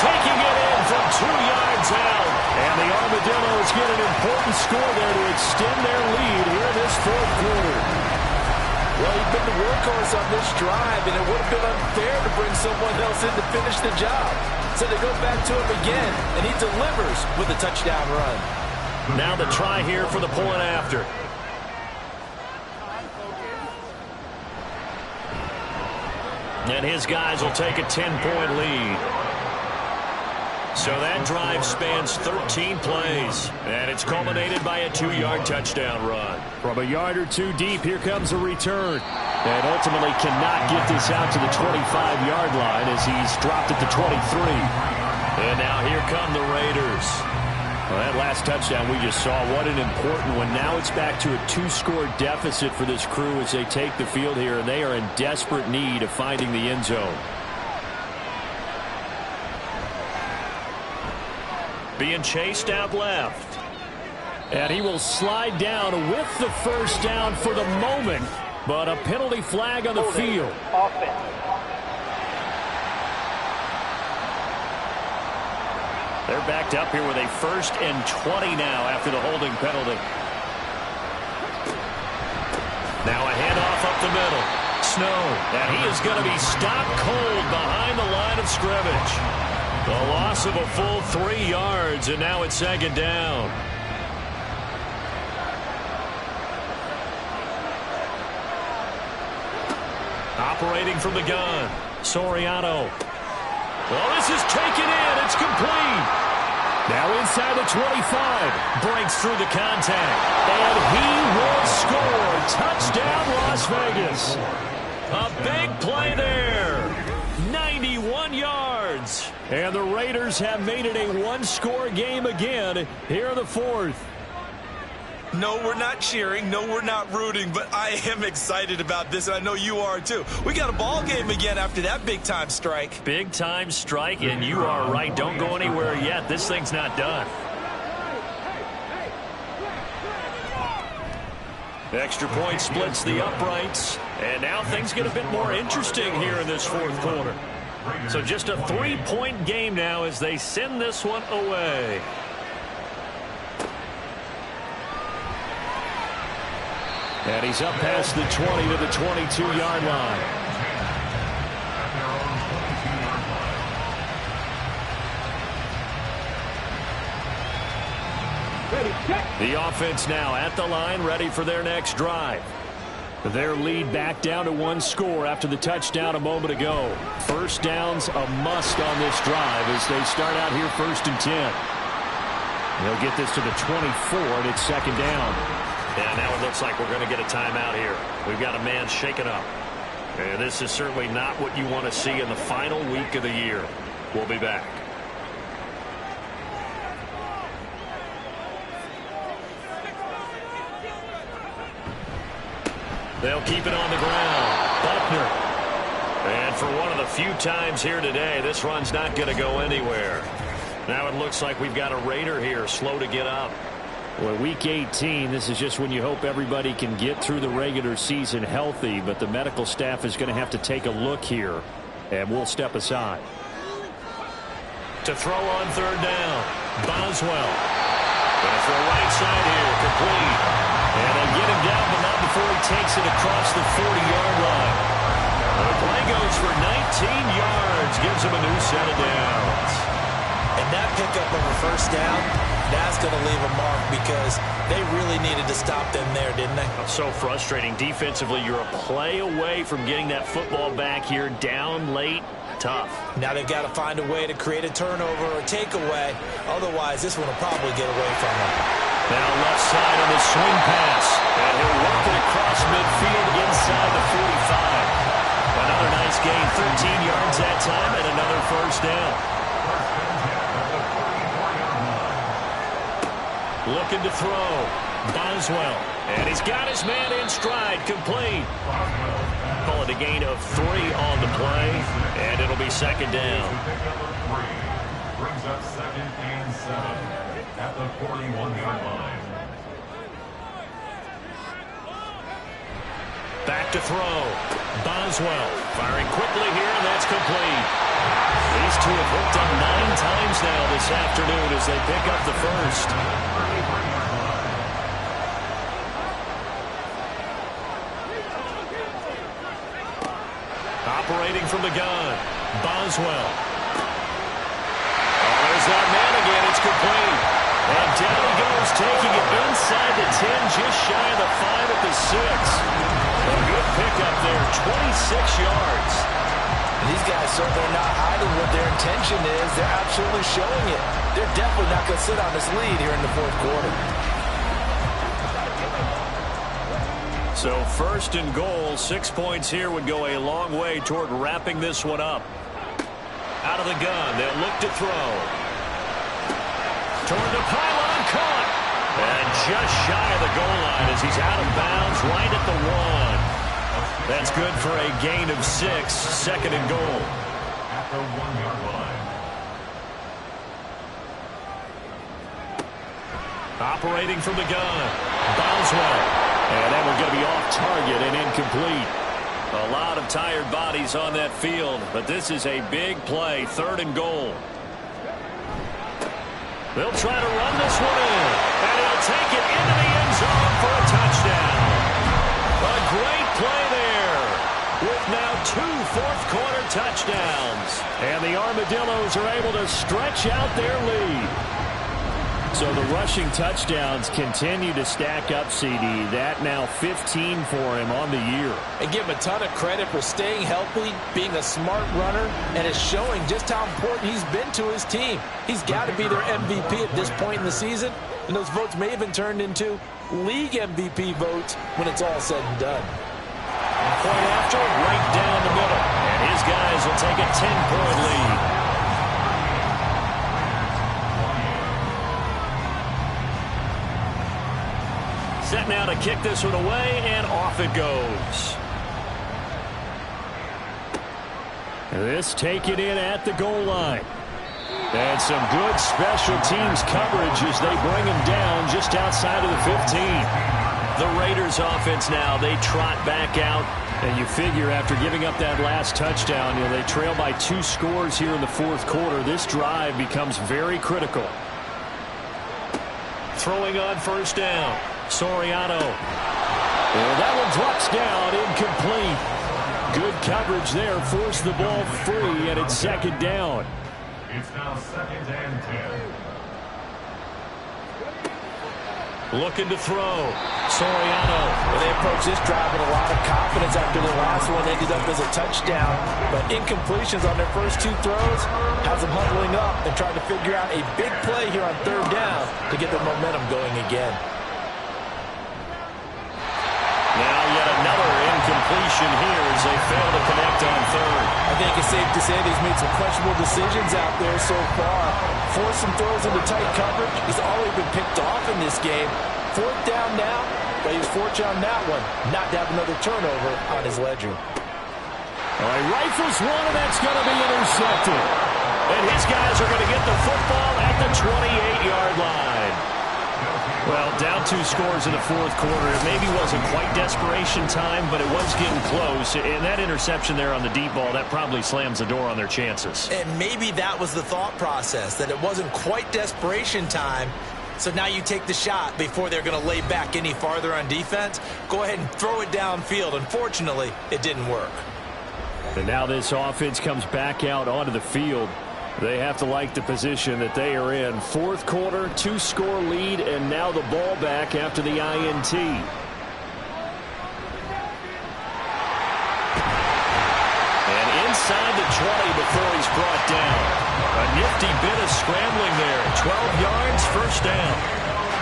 Taking it in from 2 yards out. And the Armadillos get an important score there to extend their lead here in this fourth quarter. Well, he's been the workhorse on this drive, and it would have been unfair to bring someone else in to finish the job. So they go back to him again, and he delivers with a touchdown run. Now the try here for the point after. And his guys will take a 10-point lead. So that drive spans 13 plays. And it's culminated by a 2-yard touchdown run. From a yard or two deep, here comes a return. And ultimately cannot get this out to the 25-yard line as he's dropped at the 23. And now here come the Raiders. Well, that last touchdown we just saw, what an important one. Now it's back to a 2-score deficit for this crew as they take the field here, and they are in desperate need of finding the end zone. Being chased out left. And he will slide down with the first down for the moment, but a penalty flag on the field. Offense. They're backed up here with a 1st and 20 now after the holding penalty. Now a handoff up the middle. Snow. And he is going to be stopped cold behind the line of scrimmage. The loss of a full 3 yards, and now it's 2nd down. Operating from the gun. Soriano. Well, this is taken in. It's complete. Now inside the 25. Breaks through the contact. And he will score. Touchdown, Las Vegas. A big play there. 91 yards. And the Raiders have made it a 1-score game again here in the fourth. No, we're not cheering. No, we're not rooting, but I am excited about this, and I know you are too. We got a ball game again after that big-time strike. Big-time strike, and you are right. Don't go anywhere yet. This thing's not done. Extra point splits the uprights, and now things get a bit more interesting here in this fourth quarter. So just a 3-point game now as they send this one away. And he's up past the 20 to the 22-yard line. The offense now at the line, ready for their next drive. Their lead back down to 1 score after the touchdown a moment ago. First down's a must on this drive as they start out here 1st and 10. They'll get this to the 24, and it's 2nd down. And now it looks like we're going to get a timeout here. We've got a man shaken up. And this is certainly not what you want to see in the final week of the year. We'll be back. They'll keep it on the ground. Buckner. And for one of the few times here today, this run's not going to go anywhere. Now it looks like we've got a Raider here, slow to get up. Well, week 18, this is just when you hope everybody can get through the regular season healthy, but the medical staff is going to have to take a look here, and we'll step aside. To throw on 3rd down, Boswell. Going to throw right side here, complete. And they get him down, but not before he takes it across the 40-yard line. The play goes for 19 yards, gives him a new set of downs. pickup of a first down, that's going to leave a mark because they really needed to stop them there, didn't they? So frustrating. Defensively, you're a play away from getting that football back here, down late. Tough. Now they've got to find a way to create a turnover or takeaway. Otherwise, this one will probably get away from them. Now left side on the swing pass. And he'll work it across midfield inside the 45. Another nice gain, 13 yards that time, and another first down. Looking to throw. Boswell. And he's got his man in stride, complete. Call it a gain of 3 on the play, and it'll be second down. Brings up 2nd and 7 at the 41-yard line. Back to throw. Boswell firing quickly here, and that's complete. These two have hooked up 9 times now this afternoon as they pick up the first. Operating from the gun. Boswell. Oh, there's that man again. It's complete. And down he goes, taking it inside the 10, just shy of the 5 at the 6. A good pickup there, 26 yards. These guys, so they're not hiding what their intention is. They're absolutely showing it. They're definitely not going to sit on this lead here in the fourth quarter. So first and goal, 6 points here would go a long way toward wrapping this one up. Out of the gun, they'll look to throw. Toward the pylon, caught. And just shy of the goal line as he's out of bounds right at the 1. That's good for a gain of 6, second and goal. At the 1-yard line. Operating from the gun, Boswell. And that one's going to be off target and incomplete. A lot of tired bodies on that field, but this is a big play, third and goal. They'll try to run this one in, and he'll take it into the end zone for a touchdown. A great play there, with now 2 fourth-quarter touchdowns. And the Armadillos are able to stretch out their lead. So the rushing touchdowns continue to stack up, CD. That now 15 for him on the year. And give him a ton of credit for staying healthy, being a smart runner, and is showing just how important he's been to his team. He's got to be their MVP at this point in the season, and those votes may have been turned into league MVP votes when it's all said and done. Point after, right down the middle. And his guys will take a 10-point lead. Set now to kick this one away, and off it goes. This taken in at the goal line. And some good special teams coverage as they bring him down just outside of the 15. The Raiders offense now, they trot back out. And you figure after giving up that last touchdown, they trail by 2 scores here in the fourth quarter. This drive becomes very critical. Throwing on first down. Soriano. Well, that one drops down, incomplete. Good coverage there, forced the ball free, and it's second down. It's now 2nd and 10. Looking to throw. Soriano. Well, they approach this drive with a lot of confidence after the last one ended up as a touchdown. But incompletions on their first 2 throws has them huddling up and trying to figure out a big play here on third down to get their momentum going again. Now yet another incompletion here as they fail to connect on third. I think it's safe to say he's made some questionable decisions out there so far. Forced some throws into tight coverage. He's already been picked off in this game. Fourth down now, but he was fortunate on that one not to have another turnover on his ledger. All right, rifles one, and that's going to be intercepted. And his guys are going to get the football at the 28-yard line. Well, down 2 scores in the fourth quarter. It maybe wasn't quite desperation time, but it was getting close. And that interception there on the deep ball, that probably slams the door on their chances. And maybe that was the thought process, that it wasn't quite desperation time. So now you take the shot before they're going to lay back any farther on defense. Go ahead and throw it downfield. Unfortunately, it didn't work. And now this offense comes back out onto the field. They have to like the position that they are in. Fourth quarter, 2-score lead, and now the ball back after the INT. And inside the 20 before he's brought down. A nifty bit of scrambling there. 12 yards, first down.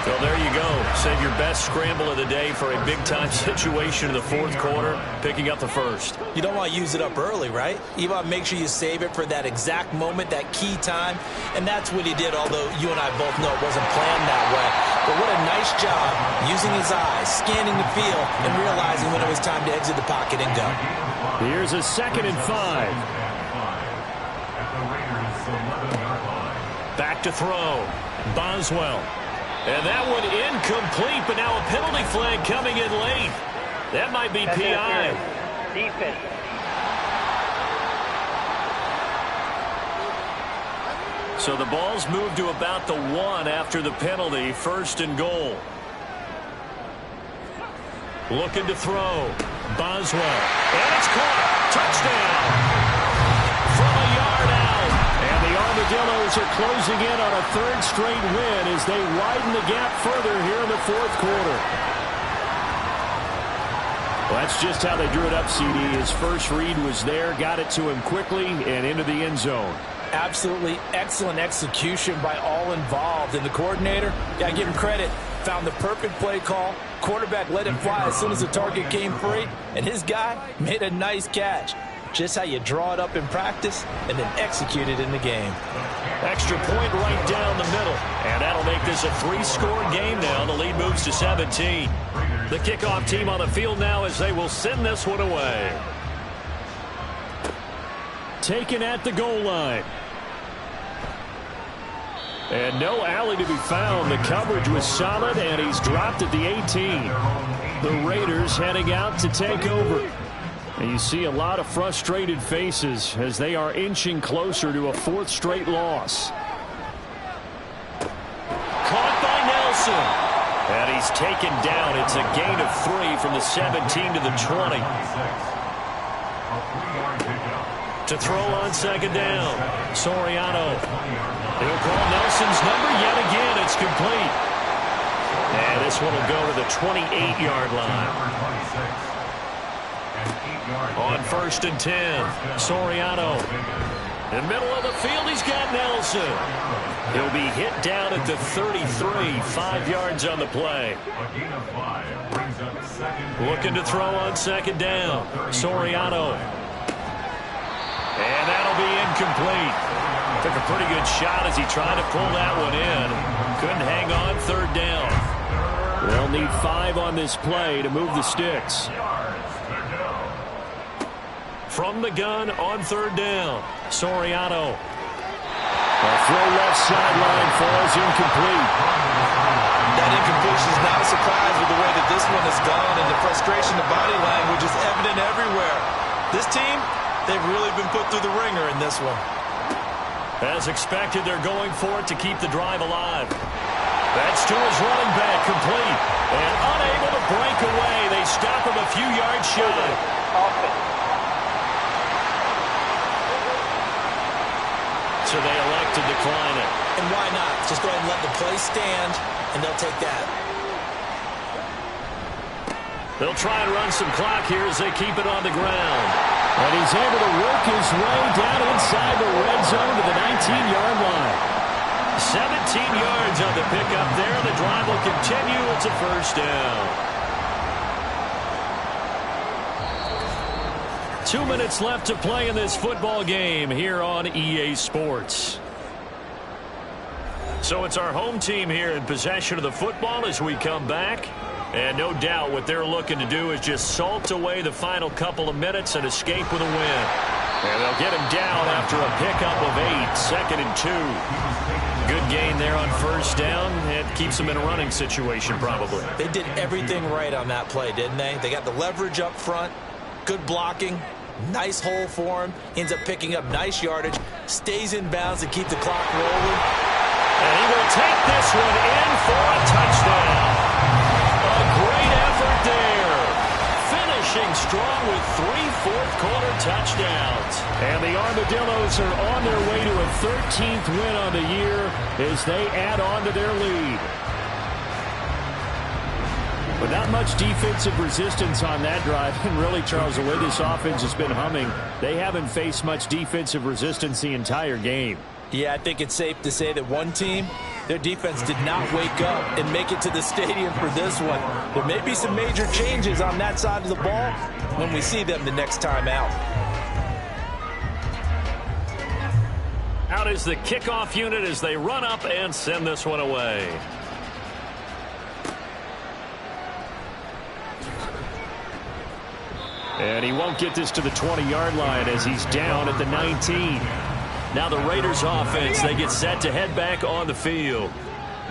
So there you go. Save your best scramble of the day for a big-time situation in the fourth quarter, picking up the first. You don't want to use it up early, right? You want to make sure you save it for that exact moment, that key time. And that's what he did, although you and I both know it wasn't planned that way. But what a nice job using his eyes, scanning the field, and realizing when it was time to exit the pocket and go. Here's a 2nd and 5. Back to throw. Boswell. And that one incomplete, but now a penalty flag coming in late. That might be PI. Defense. So the ball's moved to about the 1 after the penalty. 1st and goal. Looking to throw. Boswell. And it's caught. Touchdown. From a yard out. And the Armadillos are closing in on a 3rd straight win as they widen the gap further here in the 4th quarter. Well, that's just how they drew it up, CD. His first read was there, got it to him quickly, and into the end zone. Absolutely excellent execution by all involved. And the coordinator, got to give him credit, found the perfect play call. Quarterback let it fly as soon as the target came free, and his guy made a nice catch. Just how you draw it up in practice and then execute it in the game. Extra point right down the middle. And that'll make this a 3-score game now. The lead moves to 17. The kickoff team on the field now as they will send this one away. Taken at the goal line. And no alley to be found. The coverage was solid, and he's dropped at the 18. The Raiders heading out to take over. And you see a lot of frustrated faces as they are inching closer to a 4th straight loss. Caught by Nelson. And he's taken down. It's a gain of 3 from the 17 to the 20. To throw on 2nd down. Soriano. He'll call Nelson's number yet again. It's complete. And this one will go to the 28-yard line. On 1st and 10, Soriano. In the middle of the field, he's got Nelson. He'll be hit down at the 33, 5 yards on the play. Looking to throw on 2nd down, Soriano. And that'll be incomplete. Took a pretty good shot as he tried to pull that one in. Couldn't hang on 3rd down. They'll need 5 on this play to move the sticks. From the gun on 3rd down, Soriano. A throw left sideline falls incomplete. That incompletion is not a surprise with the way that this one has gone, and the frustration, the body language is evident everywhere. This team, they've really been put through the ringer in this one. As expected, they're going for it to keep the drive alive. That's to his running back, complete. And unable to break away. They stop him a few yards shy. So they elect to decline it. And why not? Just go ahead and let the play stand, and they'll take that. They'll try and run some clock here as they keep it on the ground. And he's able to work his way down inside the red zone to the 19-yard line. 17 yards on the pickup there. The drive will continue. It's a 1st down. 2 minutes left to play in this football game here on EA Sports. So it's our home team here in possession of the football as we come back. And no doubt what they're looking to do is just salt away the final couple of minutes and escape with a win. And they'll get him down after a pickup of 8, 2nd and 2. Good gain there on 1st down. It keeps them in a running situation probably. They did everything right on that play, didn't they? They got the leverage up front, good blocking, nice hole for him. Ends up picking up nice yardage, stays in bounds to keep the clock rolling. And he will take this one in for a touchdown. A great effort there. Finish finishing strong with 3 fourth-quarter touchdowns. And the Armadillos are on their way to a 13th win on the year as they add on to their lead. But not much defensive resistance on that drive. And really, Charles, the way this offense has been humming, they haven't faced much defensive resistance the entire game. Yeah, I think it's safe to say that one team, their defense did not wake up and make it to the stadium for this one. There may be some major changes on that side of the ball when we see them the next time out. Out is the kickoff unit as they run up and send this one away. And he won't get this to the 20-yard line as he's down at the 19. Now the Raiders offense, they get set to head back on the field.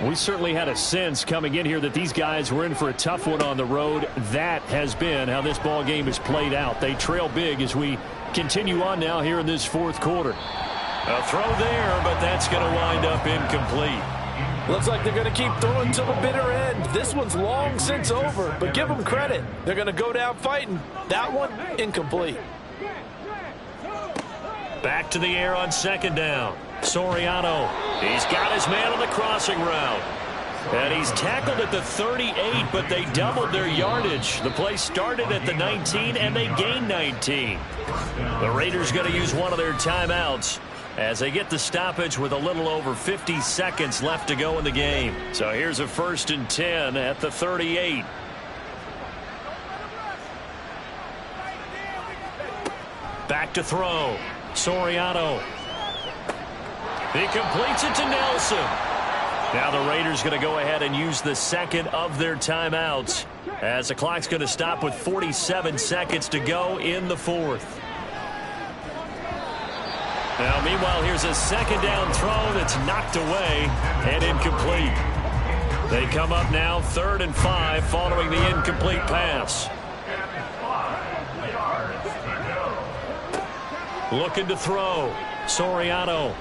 We certainly had a sense coming in here that these guys were in for a tough one on the road. That has been how this ball game has played out. They trail big as we continue on now here in this fourth quarter. A throw there, but that's going to wind up incomplete. Looks like they're going to keep throwing to the bitter end. This one's long since over, but give them credit. They're going to go down fighting. That one, incomplete. Back to the air on second down. Soriano, he's got his man on the crossing route. And he's tackled at the 38, but they doubled their yardage. The play started at the 19, and they gained 19. The Raiders going to use one of their timeouts as they get the stoppage with a little over 50 seconds left to go in the game. So here's a 1st and 10 at the 38. Back to throw. Soriano. He completes it to Nelson. Now the Raiders going to go ahead and use the second of their timeouts as the clock's going to stop with 47 seconds to go in the fourth. Now, meanwhile, here's a second down throw that's knocked away and incomplete. They come up now 3rd and 5 following the incomplete pass. Looking to throw. Soriano.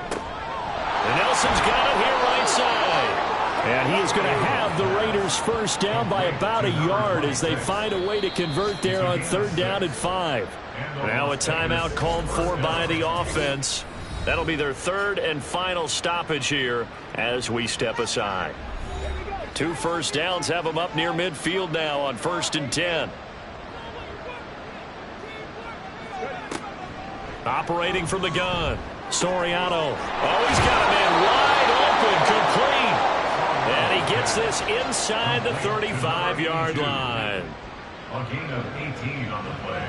And Nelson's got it here right side. And he is going to have the Raiders first down by about a yard as they find a way to convert there on 3rd down and 5. Now a timeout called for by the offense. That'll be their 3rd and final stoppage here as we step aside. 2 first downs have them up near midfield now on 1st and 10. Operating from the gun. Soriano. Oh, he's got a man wide open, complete. And he gets this inside the 35-yard line. A gain of 18 on the play.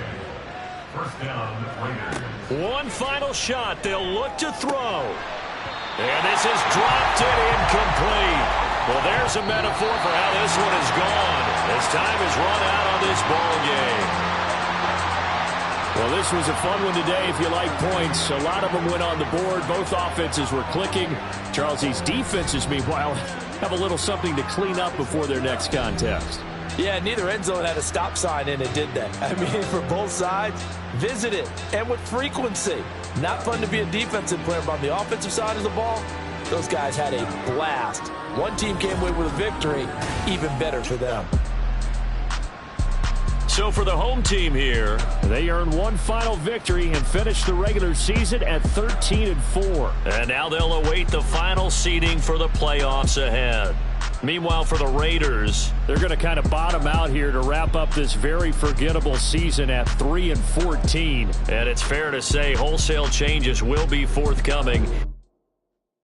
First down, Raiders. One final shot. They'll look to throw. And this is dropped and incomplete. Well, there's a metaphor for how this one is gone. As time has run out on this ball game. Well, this was a fun one today if you like points. A lot of them went on the board. Both offenses were clicking. Charles, these defenses, meanwhile, have a little something to clean up before their next contest. Yeah, neither end zone had a stop sign in it, did they? I mean, for both sides, visit it, and with frequency. Not fun to be a defensive player, but on the offensive side of the ball, those guys had a blast. One team came away with a victory, even better for them. So for the home team here, they earn one final victory and finish the regular season at 13-4. And now they'll await the final seeding for the playoffs ahead. Meanwhile, for the Raiders, they're going to kind of bottom out here to wrap up this very forgettable season at 3-14. And it's fair to say wholesale changes will be forthcoming.